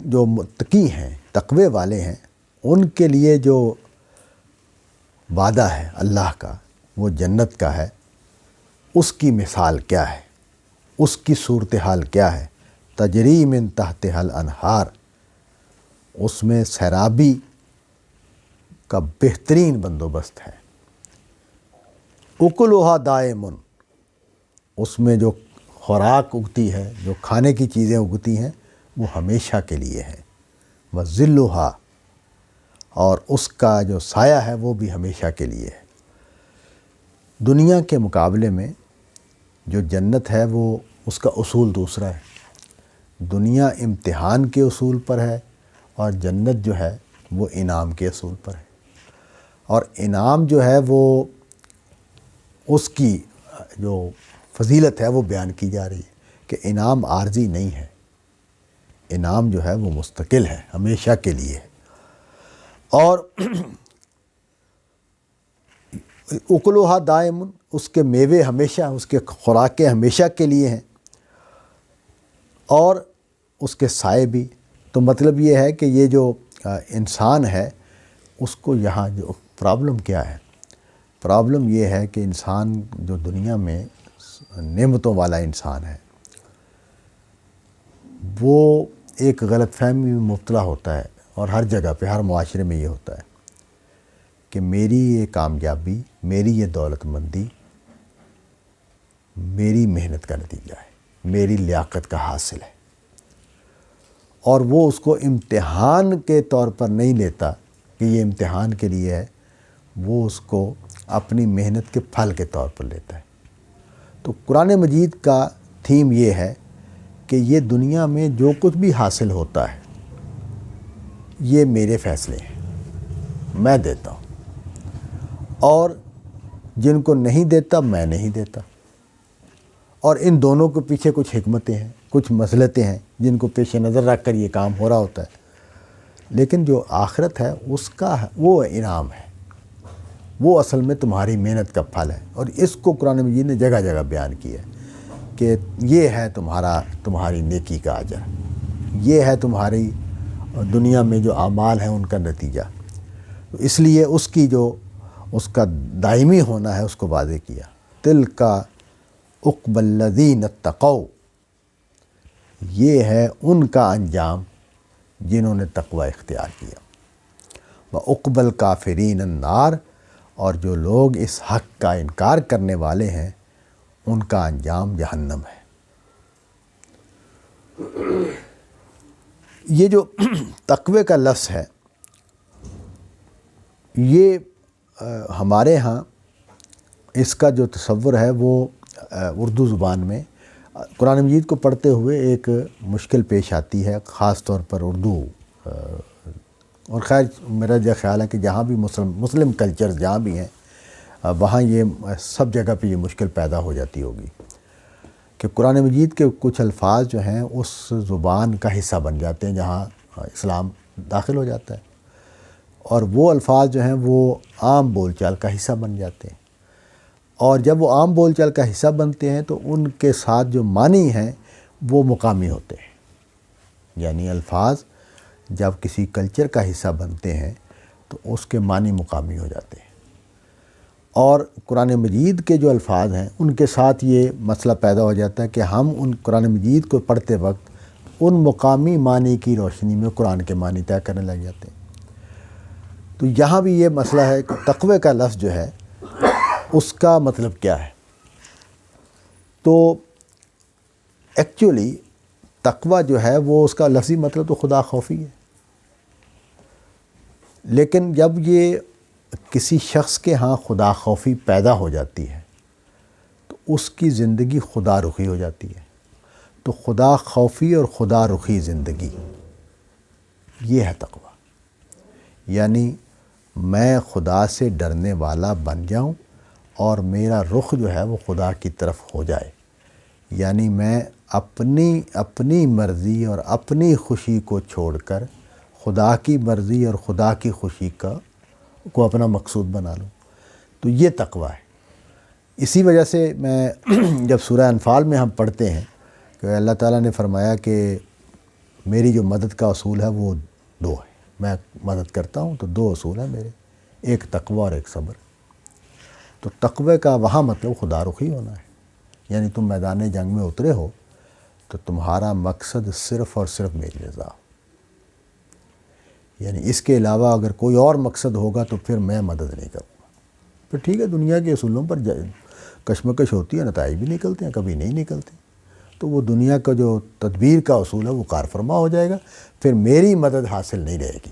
جو متقی ہیں، تقوی والے ہیں، ان کے لیے جو وعدہ ہے اللہ کا وہ جنت کا ہے، اس کی مثال کیا ہے، اس کی صورتحال کیا ہے؟ تجری من تحتہا الانہار، اس میں سیرابی کا بہترین بندوبست ہے۔ اکلھا دائم، اس میں جو خوراک اگتی ہے، جو کھانے کی چیزیں اگتی ہیں وہ ہمیشہ کے لیے ہے۔ وظلھا، اور اس کا جو سایہ ہے وہ بھی ہمیشہ کے لیے ہے۔ دنیا کے مقابلے میں جو جنت ہے وہ اس کا اصول دوسرا ہے۔ دنیا امتحان کے اصول پر ہے، اور جنت جو ہے وہ انعام کے اصول پر ہے۔ اور انعام جو ہے وہ اس کی جو فضیلت ہے وہ بیان کی جا رہی ہے کہ انعام عارضی نہیں ہے، انعام جو ہے وہ مستقل ہے، ہمیشہ کے لیے ہے۔ اور اکلھا دائم، اس کے میوے ہمیشہ، اس کے خوراکیں ہمیشہ کے لیے ہیں، اور اس کے سائے بھی۔ تو مطلب یہ ہے کہ یہ جو انسان ہے اس کو یہاں جو پرابلم کیا ہے پرابلم یہ ہے کہ انسان جو دنیا میں نعمتوں والا انسان ہے وہ ایک غلط فہمی میں مبتلا ہوتا ہے، اور ہر جگہ پہ، ہر معاشرے میں یہ ہوتا ہے کہ میری یہ کامیابی، میری یہ دولت مندی میری محنت کا نتیجہ ہے، میری لیاقت کا حاصل ہے، اور وہ اس کو امتحان کے طور پر نہیں لیتا کہ یہ امتحان کے لیے ہے، وہ اس کو اپنی محنت کے پھل کے طور پر لیتا ہے۔ تو قرآن مجید کا تھیم یہ ہے کہ یہ دنیا میں جو کچھ بھی حاصل ہوتا ہے یہ میرے فیصلے ہیں، میں دیتا ہوں، اور جن کو نہیں دیتا میں نہیں دیتا، اور ان دونوں کے پیچھے کچھ حکمتیں ہیں، کچھ مصلحتیں ہیں جن کو پیش نظر رکھ کر یہ کام ہو رہا ہوتا ہے۔ لیکن جو آخرت ہے اس کا وہ انعام ہے، وہ اصل میں تمہاری محنت کا پھل ہے، اور اس کو قرآن مجید نے جگہ جگہ بیان کیا ہے کہ یہ ہے تمہاری نیکی کا اجر، یہ ہے تمہاری دنیا میں جو اعمال ہیں ان کا نتیجہ۔ اس لیے اس کا دائمی ہونا ہے اس کو واضح کیا، تِلْکَ عُقْبَى الَّذِينَ اتَّقَوْا، یہ ہے ان کا انجام جنہوں نے تقوی اختیار کیا، وَعُقْبَى الْكَافِرِينَ النَّارِ، اور جو لوگ اس حق کا انکار کرنے والے ہیں ان کا انجام جہنم ہے۔ یہ جو تقوی کا لفظ ہے یہ ہمارے ہاں اس کا جو تصور ہے وہ اردو زبان میں قرآن مجید کو پڑھتے ہوئے ایک مشکل پیش آتی ہے، خاص طور پر اردو، اور خیر میرا جو خیال ہے کہ جہاں بھی مسلم کلچر جہاں بھی ہیں وہاں یہ سب جگہ پہ یہ مشکل پیدا ہو جاتی ہوگی کہ قرآن مجید کے کچھ الفاظ جو ہیں اس زبان کا حصہ بن جاتے ہیں جہاں اسلام داخل ہو جاتا ہے، اور وہ الفاظ جو ہیں وہ عام بول چال کا حصہ بن جاتے ہیں، اور جب وہ عام بول چال کا حصہ بنتے ہیں تو ان کے ساتھ جو معنی ہیں وہ مقامی ہوتے ہیں، یعنی الفاظ جب کسی کلچر کا حصہ بنتے ہیں تو اس کے معنی مقامی ہو جاتے ہیں، اور قرآن مجید کے جو الفاظ ہیں ان کے ساتھ یہ مسئلہ پیدا ہو جاتا ہے کہ ہم ان قرآن مجید کو پڑھتے وقت ان مقامی معنی کی روشنی میں قرآن کے معنی طے کرنے لگ جاتے ہیں۔ تو یہاں بھی یہ مسئلہ ہے کہ تقوی کا لفظ جو ہے اس کا مطلب کیا ہے؟ تو ایکچولی تقوی جو ہے وہ اس کا لفظی مطلب تو خدا خوفی ہے، لیکن جب یہ کسی شخص کے ہاں خدا خوفی پیدا ہو جاتی ہے تو اس کی زندگی خدا رخی ہو جاتی ہے۔ تو خدا خوفی اور خدا رخی زندگی یہ ہے تقوی، یعنی میں خدا سے ڈرنے والا بن جاؤں اور میرا رخ جو ہے وہ خدا کی طرف ہو جائے، یعنی میں اپنی مرضی اور اپنی خوشی کو چھوڑ کر خدا کی مرضی اور خدا کی خوشی کو اپنا مقصود بنا لوں، تو یہ تقوی ہے۔ اسی وجہ سے میں جب سورہ انفال میں ہم پڑھتے ہیں کہ اللہ تعالیٰ نے فرمایا کہ میری جو مدد کا اصول ہے وہ دو ہے، میں مدد کرتا ہوں تو دو اصول ہیں میرے، ایک تقوی اور ایک صبر۔ تو تقوی کا وہاں مطلب خدا رخی ہونا ہے، یعنی تم میدان جنگ میں اترے ہو تو تمہارا مقصد صرف اور صرف میری رضا ہو، یعنی اس کے علاوہ اگر کوئی اور مقصد ہوگا تو پھر میں مدد نہیں کروں گا۔ پھر ٹھیک ہے، دنیا کے اصولوں پر کشمکش ہوتی ہے، نتائج بھی نکلتے ہیں، کبھی نہیں نکلتے، تو وہ دنیا کا جو تدبیر کا اصول ہے وہ کار فرما ہو جائے گا، پھر میری مدد حاصل نہیں رہے گی۔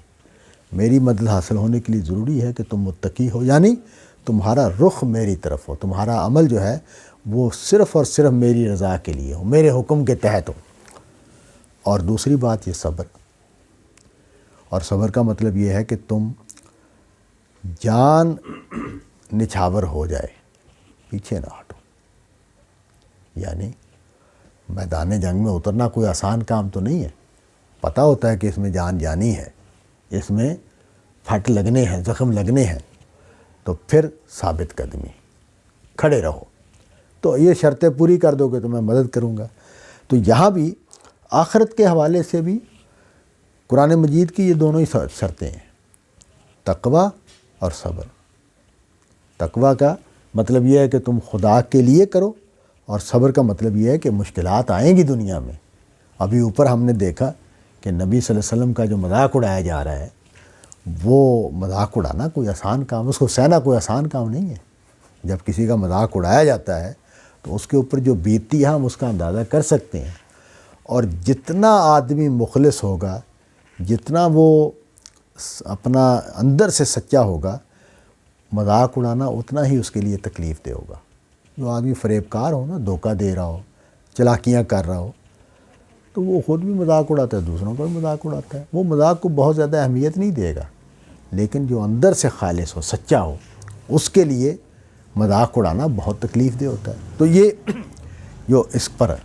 میری مدد حاصل ہونے کے لیے ضروری ہے کہ تم متقی ہو، یعنی تمہارا رخ میری طرف ہو، تمہارا عمل جو ہے وہ صرف اور صرف میری رضا کے لیے ہو، میرے حکم کے تحت ہو۔ اور دوسری بات یہ صبر، اور صبر کا مطلب یہ ہے کہ تم جان نچھاور ہو جائے پیچھے نہ ہٹو، یعنی میدان جنگ میں اترنا کوئی آسان کام تو نہیں ہے، پتہ ہوتا ہے کہ اس میں جان جانی ہے، اس میں پھٹ لگنے ہیں، زخم لگنے ہیں، تو پھر ثابت قدمی، کھڑے رہو، تو یہ شرطیں پوری کر دو گے تو میں مدد کروں گا۔ تو یہاں بھی آخرت کے حوالے سے بھی قرآن مجید کی یہ دونوں ہی شرطیں ہیں، تقوی اور صبر۔ تقویٰ کا مطلب یہ ہے کہ تم خدا کے لیے کرو، اور صبر کا مطلب یہ ہے کہ مشکلات آئیں گی دنیا میں۔ ابھی اوپر ہم نے دیکھا کہ نبی صلی اللہ علیہ وسلم کا جو مذاق اڑایا جا رہا ہے، وہ مذاق اڑانا کوئی آسان کام، اس کو سہنا کوئی آسان کام نہیں ہے۔ جب کسی کا مذاق اڑایا جاتا ہے تو اس کے اوپر جو بیتتی ہے ہم اس کا اندازہ کر سکتے ہیں، اور جتنا آدمی مخلص ہوگا، جتنا وہ اپنا اندر سے سچا ہوگا، مذاق اڑانا اتنا ہی اس کے لیے تکلیف دہ ہوگا۔ جو آدمی فریب کار ہو نا، دھوکہ دے رہا ہو، چلاکیاں کر رہا ہو، تو وہ خود بھی مذاق اڑاتا ہے، دوسروں کا بھی مذاق اڑاتا ہے۔ وہ مذاق کو بہت زیادہ اہمیت نہیں دے گا، لیکن جو اندر سے خالص ہو، سچا ہو، اس کے لیے مذاق اڑانا بہت تکلیف دہ ہوتا ہے۔ تو یہ جو اس پر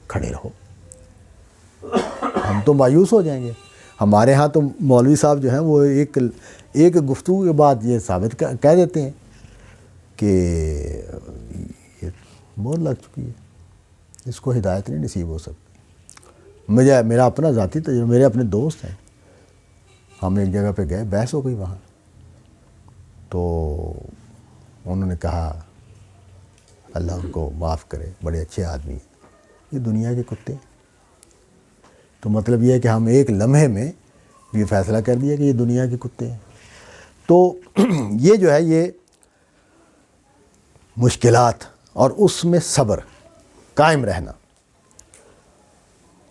کھڑے رہو، ہم تو مایوس ہو جائیں گے۔ ہمارے ہاں تو مولوی صاحب جو ہیں وہ ایک گفتگو کے بعد یہ ثابت کہہ دیتے ہیں کہ یہ مہر لگ چکی ہے، اس کو ہدایت نہیں نصیب ہو سکتی۔ میرا اپنا ذاتی تجربہ، میرے اپنے دوست ہیں، ہم ایک جگہ پہ گئے، بحث ہو گئی وہاں، تو انہوں نے کہا اللہ ان کو معاف کرے، بڑے اچھے آدمی ہیں، یہ دنیا کے کتے ہیں۔ تو مطلب یہ ہے کہ ہم ایک لمحے میں یہ فیصلہ کر دیا کہ یہ دنیا کے کتے ہیں۔ تو یہ جو ہے یہ مشکلات اور اس میں صبر قائم رہنا۔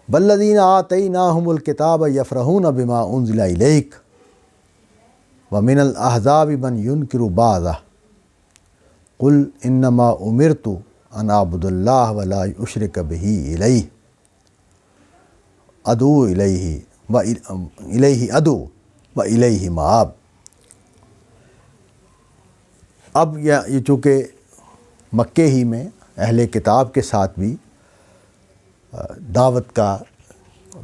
والذین آتیناہم الکتاب یفرحون بما انزل الیک ومن الاحزاب من ینکر بعضہ قل انما امرت ان اعبد اللہ ولا اشرک بہ الیہ ادعو الیہ ادعو و الیہ مآب۔ اب یہ چونکہ مکے ہی میں اہل کتاب کے ساتھ بھی دعوت کا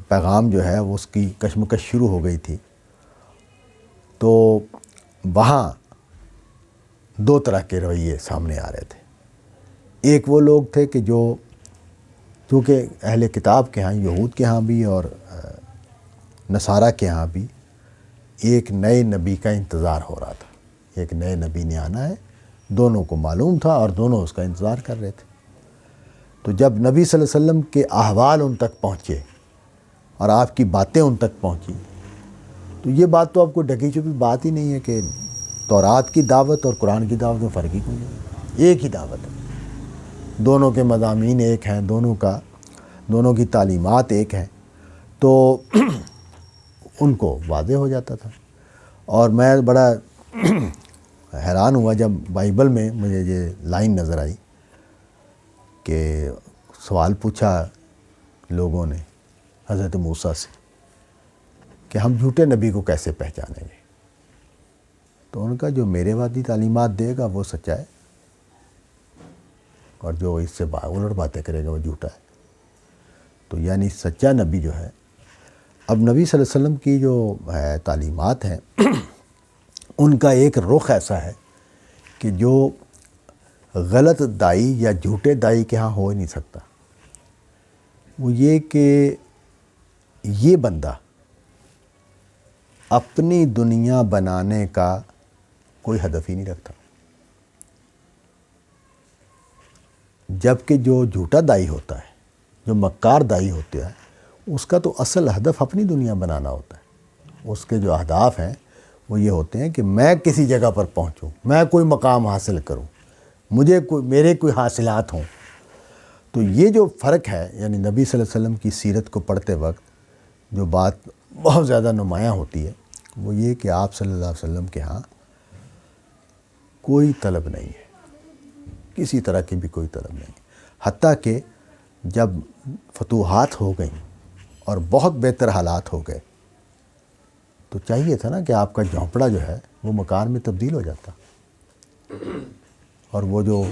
پیغام جو ہے وہ اس کی کشمکش شروع ہو گئی تھی، تو وہاں دو طرح کے رویے سامنے آ رہے تھے۔ ایک وہ لوگ تھے کہ جو چونکہ اہل کتاب کے ہاں، یہود کے ہاں بھی اور نصارہ کے ہاں بھی ایک نئے نبی کا انتظار ہو رہا تھا، ایک نئے نبی نے آنا ہے، دونوں کو معلوم تھا اور دونوں اس کا انتظار کر رہے تھے۔ تو جب نبی صلی اللہ علیہ وسلم کے احوال ان تک پہنچے اور آپ کی باتیں ان تک پہنچی، تو یہ بات تو آپ کو ڈھکی چھپی بات ہی نہیں ہے کہ تورات کی دعوت اور قرآن کی دعوت میں فرق ہی کوئی نہیں، ایک ہی دعوت ہے، دونوں کے مضامین ایک ہیں، دونوں کی تعلیمات ایک ہیں، تو ان کو واضح ہو جاتا تھا۔ اور میں بڑا حیران ہوا جب بائبل میں مجھے یہ لائن نظر آئی کہ سوال پوچھا لوگوں نے حضرت موسیٰ سے کہ ہم جھوٹے نبی کو کیسے پہچانیں گے؟ تو ان کا جو میرے وادی تعلیمات دے گا وہ سچا ہے، اور جو اس سے الٹ باتیں کرے گا وہ جھوٹا ہے۔ تو یعنی سچا نبی جو ہے، اب نبی صلی اللہ علیہ وسلم کی جو ہے تعلیمات ہیں ان کا ایک رخ ایسا ہے کہ جو غلط دائی یا جھوٹے دائی کے ہاں ہو ہی نہیں سکتا۔ وہ یہ کہ یہ بندہ اپنی دنیا بنانے کا کوئی ہدف ہی نہیں رکھتا، جبکہ جو جھوٹا دائی ہوتا ہے، جو مکار دائی ہوتا ہے، اس کا تو اصل ہدف اپنی دنیا بنانا ہوتا ہے۔ اس کے جو اہداف ہیں وہ یہ ہوتے ہیں کہ میں کسی جگہ پر پہنچوں، میں کوئی مقام حاصل کروں، میرے کوئی حاصلات ہوں۔ تو یہ جو فرق ہے، یعنی نبی صلی اللہ علیہ وسلم کی سیرت کو پڑھتے وقت جو بات بہت زیادہ نمایاں ہوتی ہے وہ یہ کہ آپ صلی اللہ علیہ وسلم کے ہاں کوئی طلب نہیں ہے، کسی طرح کی بھی کوئی طلب نہیں، حتیٰ کہ جب فتوحات ہو گئیں اور بہت بہتر حالات ہو گئے تو چاہیے تھا نا کہ آپ کا جھونپڑا جو ہے وہ مکان میں تبدیل ہو جاتا، اور وہ جو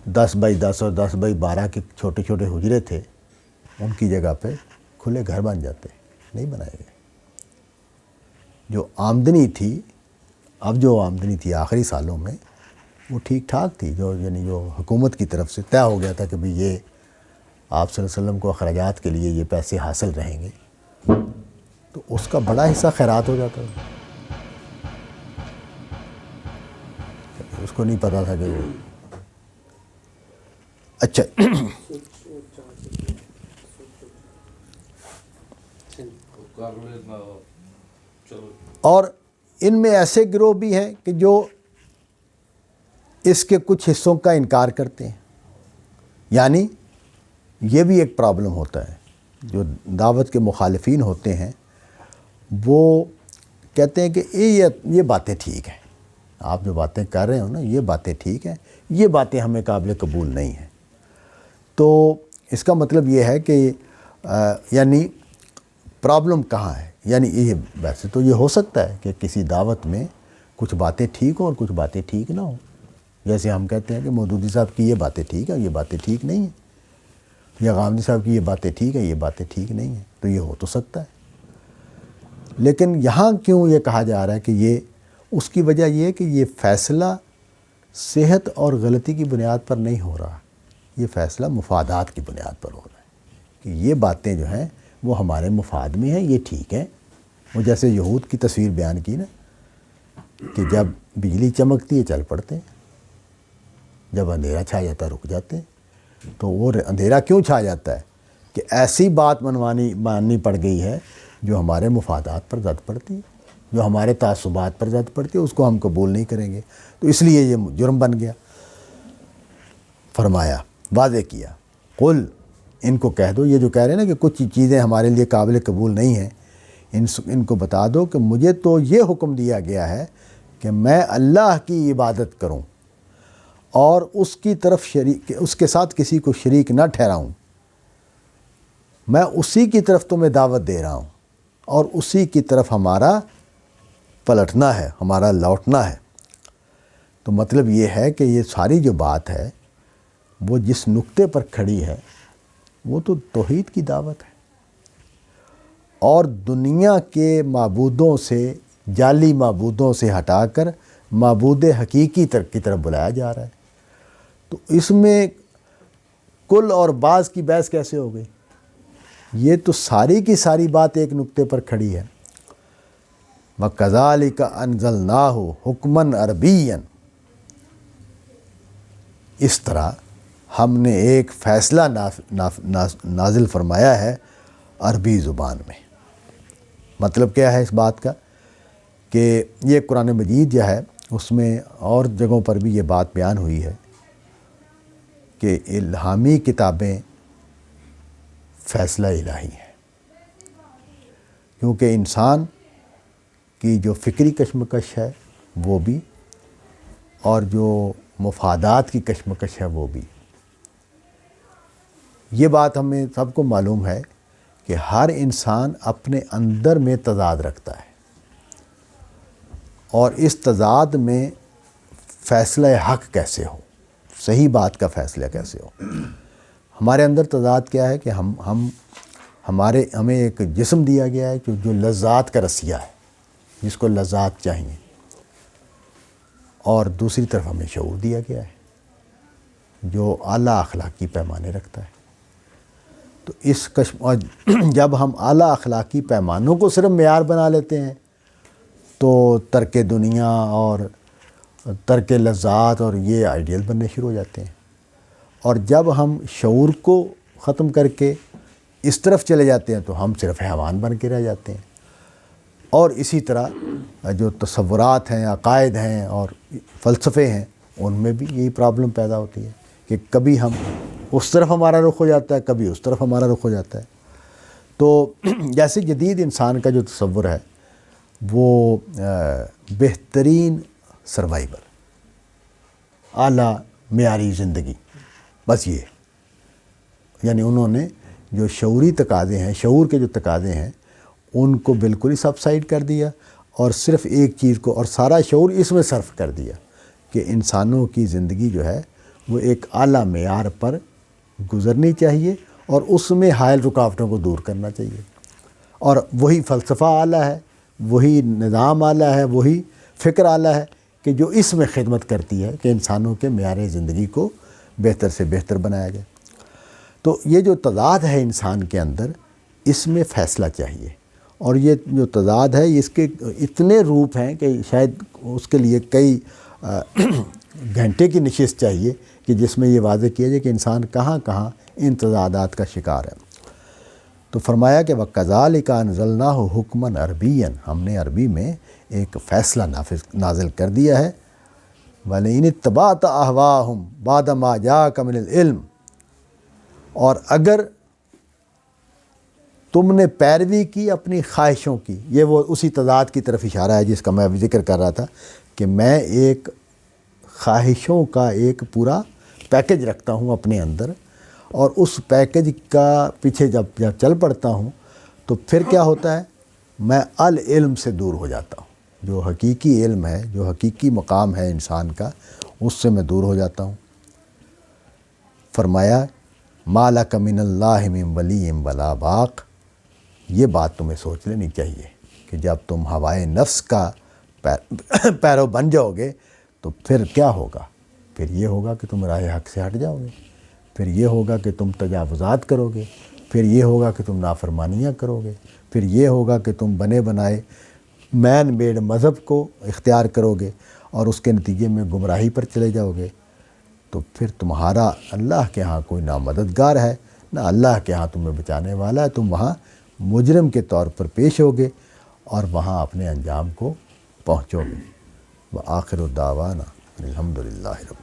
10x10 اور 10x12 کے چھوٹے چھوٹے حجرے تھے ان کی جگہ پہ کھلے گھر بن جاتے، نہیں بنائے گئے۔ جو آمدنی تھی، اب جو آمدنی تھی آخری سالوں میں وہ ٹھیک ٹھاک تھی، یعنی جو حکومت کی طرف سے طے ہو گیا تھا کہ بھئی یہ آپ صلی اللہ علیہ وسلم کو اخراجات کے لیے یہ پیسے حاصل رہیں گے، تو اس کا بڑا حصہ خیرات ہو جاتا ہے۔ اس کو نہیں پتہ تھا کہ وہ اچھا اور ان میں ایسے گروہ بھی ہیں کہ جو اس کے کچھ حصوں کا انکار کرتے ہیں. یعنی یہ بھی ایک پرابلم ہوتا ہے. جو دعوت کے مخالفین ہوتے ہیں وہ کہتے ہیں کہ یہ باتیں ٹھیک ہیں, آپ جو باتیں کر رہے ہو نا یہ باتیں ٹھیک ہیں, یہ باتیں ہمیں قابل قبول نہیں ہیں. تو اس کا مطلب یہ ہے کہ یعنی پرابلم کہاں ہے. یعنی یہ ویسے تو یہ ہو سکتا ہے کہ کسی دعوت میں کچھ باتیں ٹھیک ہوں اور کچھ باتیں ٹھیک نہ ہوں. جیسے ہم کہتے ہیں کہ مودودی صاحب کی یہ باتیں ٹھیک ہیں, یہ باتیں ٹھیک نہیں ہیں, یا غامدی صاحب کی یہ باتیں ٹھیک ہیں, یہ باتیں ٹھیک نہیں ہیں. تو یہ ہو تو سکتا ہے. لیکن یہاں کیوں یہ کہا جا رہا ہے کہ یہ, اس کی وجہ یہ ہے کہ یہ فیصلہ صحت اور غلطی کی بنیاد پر نہیں ہو رہا, یہ فیصلہ مفادات کی بنیاد پر ہو رہا ہے کہ یہ باتیں جو ہیں وہ ہمارے مفاد میں ہیں, یہ ٹھیک ہیں. وہ جیسے یہود کی تصویر بیان کی نا کہ جب بجلی چمکتی ہے چل پڑتے ہیں, جب اندھیرا چھا جاتا ہے رک جاتے ہیں. تو وہ اندھیرا کیوں چھا جاتا ہے کہ ایسی بات ماننی پڑ گئی ہے جو ہمارے مفادات پر زد پڑتی ہے, جو ہمارے تعصبات پر زد پڑتی ہے, اس کو ہم قبول نہیں کریں گے. تو اس لیے یہ جرم بن گیا. فرمایا, واضح کیا, قل, ان کو کہہ دو, یہ جو کہہ رہے ہیں نا کہ کچھ چیزیں ہمارے لیے قابل قبول نہیں ہیں, ان کو بتا دو کہ مجھے تو یہ حکم دیا گیا ہے کہ میں اللہ کی عبادت کروں اور اس کی طرف اس کے ساتھ کسی کو شریک نہ ٹھہراؤں. میں اسی کی طرف تمہیں دعوت دے رہا ہوں اور اسی کی طرف ہمارا پلٹنا ہے, ہمارا لوٹنا ہے. تو مطلب یہ ہے کہ یہ ساری جو بات ہے وہ جس نقطے پر کھڑی ہے وہ تو توحید کی دعوت ہے, اور دنیا کے معبودوں سے, جعلی معبودوں سے ہٹا کر معبود حقیقی کی طرف بلایا جا رہا ہے. تو اس میں کل اور بعض کی بحث کیسے ہو گئی؟ یہ تو ساری کی ساری بات ایک نقطے پر کھڑی ہے. وَكَذَلِكَ أَنزَلْنَاهُ حُكْمًا عَرَبِيًّا, اس طرح ہم نے ایک فیصلہ نازل فرمایا ہے عربی زبان میں. مطلب کیا ہے اس بات کا کہ یہ قرآن مجید جو ہے اس میں اور جگہوں پر بھی یہ بات بیان ہوئی ہے کہ الہامی کتابیں فیصلہ الہی ہیں, کیونکہ انسان کی جو فکری کشمکش ہے وہ بھی, اور جو مفادات کی کشمکش ہے وہ بھی. یہ بات ہمیں سب کو معلوم ہے کہ ہر انسان اپنے اندر میں تضاد رکھتا ہے, اور اس تضاد میں فیصلہ حق کیسے ہو, صحیح بات کا فیصلہ کیسے ہو. ہمارے اندر تضاد کیا ہے کہ ہمیں ایک جسم دیا گیا ہے جو لذات کا رسیہ ہے, جس کو لذات چاہیے, اور دوسری طرف ہمیں شعور دیا گیا ہے جو اعلیٰ اخلاقی پیمانے رکھتا ہے. تو جب ہم اعلیٰ اخلاقی پیمانوں کو صرف معیار بنا لیتے ہیں تو ترک دنیا اور ترک لذات اور یہ آئیڈیل بننے شروع ہو جاتے ہیں. اور جب ہم شعور کو ختم کر کے اس طرف چلے جاتے ہیں تو ہم صرف حیوان بن کے رہ جاتے ہیں. اور اسی طرح جو تصورات ہیں, عقائد ہیں اور فلسفے ہیں, ان میں بھی یہی پرابلم پیدا ہوتی ہے کہ کبھی ہم اس طرف ہمارا رخ ہو جاتا ہے, کبھی اس طرف ہمارا رخ ہو جاتا ہے. تو جیسے جدید انسان کا جو تصور ہے وہ بہترین سروائیول, اعلیٰ معیاری زندگی, بس یہ, یعنی انہوں نے جو شعوری تقاضے ہیں, شعور کے جو تقاضے ہیں, ان کو بالکل ہی سبسائڈ کر دیا اور صرف ایک چیز کو, اور سارا شعور اس میں صرف کر دیا کہ انسانوں کی زندگی جو ہے وہ ایک اعلیٰ معیار پر گزرنی چاہیے اور اس میں حائل رکاوٹوں کو دور کرنا چاہیے. اور وہی فلسفہ اعلیٰ ہے, وہی نظام اعلیٰ ہے, وہی فکر اعلیٰ ہے کہ جو اس میں خدمت کرتی ہے کہ انسانوں کے معیار زندگی کو بہتر سے بہتر بنایا جائے. تو یہ جو تضاد ہے انسان کے اندر, اس میں فیصلہ چاہیے. اور یہ جو تضاد ہے اس کے اتنے روپ ہیں کہ شاید اس کے لیے کئی گھنٹے کی نشست چاہیے کہ جس میں یہ واضح کیا جائے کہ انسان کہاں کہاں ان تضادات کا شکار ہے۔ تو فرمایا کہ وَكَذَلِكَ أَنزَلْنَاهُ حُكْمًا عَرَبِيًّا، ہم نے عربی میں ایک فیصلہ نازل کر دیا ہے۔ وَلَئِنِ اتَّبَعْتَ أَهْوَاءَهُمْ بَعْدَ مَا جَاءَكَ مِنَ الْعِلْمِ، اور اگر تم نے پیروی کی اپنی خواہشوں کی، یہ وہ اسی تضاد کی طرف اشارہ ہے جس کا میں ابھی ذکر کر رہا تھا کہ میں ایک خواہشوں کا ایک پورا پیکج رکھتا ہوں اپنے اندر، اور اس پیکج کا پیچھے جب چل پڑتا ہوں تو پھر کیا ہوتا ہے، میں العلم سے دور ہو جاتا ہوں۔ جو حقیقی علم ہے، جو حقیقی مقام ہے انسان کا، اس سے میں دور ہو جاتا ہوں۔ فرمایا مَا لَكَ مِنَ اللَّهِ مِن وَلِيٍّ وَلَا بَاقٍ، یہ بات تمہیں سوچ لینی چاہیے کہ جب تم ہوائے نفس کا پیرو بن جاؤ گے تو پھر کیا ہوگا؟ پھر یہ ہوگا کہ تم راہ حق سے ہٹ جاؤ گے، پھر یہ ہوگا کہ تم تجاوزات کرو گے، پھر یہ ہوگا کہ تم نافرمانیاں کرو گے، پھر یہ ہوگا کہ تم بنے بنائے مین میڈ مذہب کو اختیار کرو گے اور اس کے نتیجے میں گمراہی پر چلے جاؤ گے۔ تو پھر تمہارا اللہ کے ہاں کوئی نہ مددگار ہے، نہ اللہ کے ہاں تمہیں بچانے والا ہے، تم وہاں مجرم کے طور پر پیش ہوگے اور وہاں اپنے انجام کو پہنچو گے۔ وآخر الدعوانا الحمدللہ رب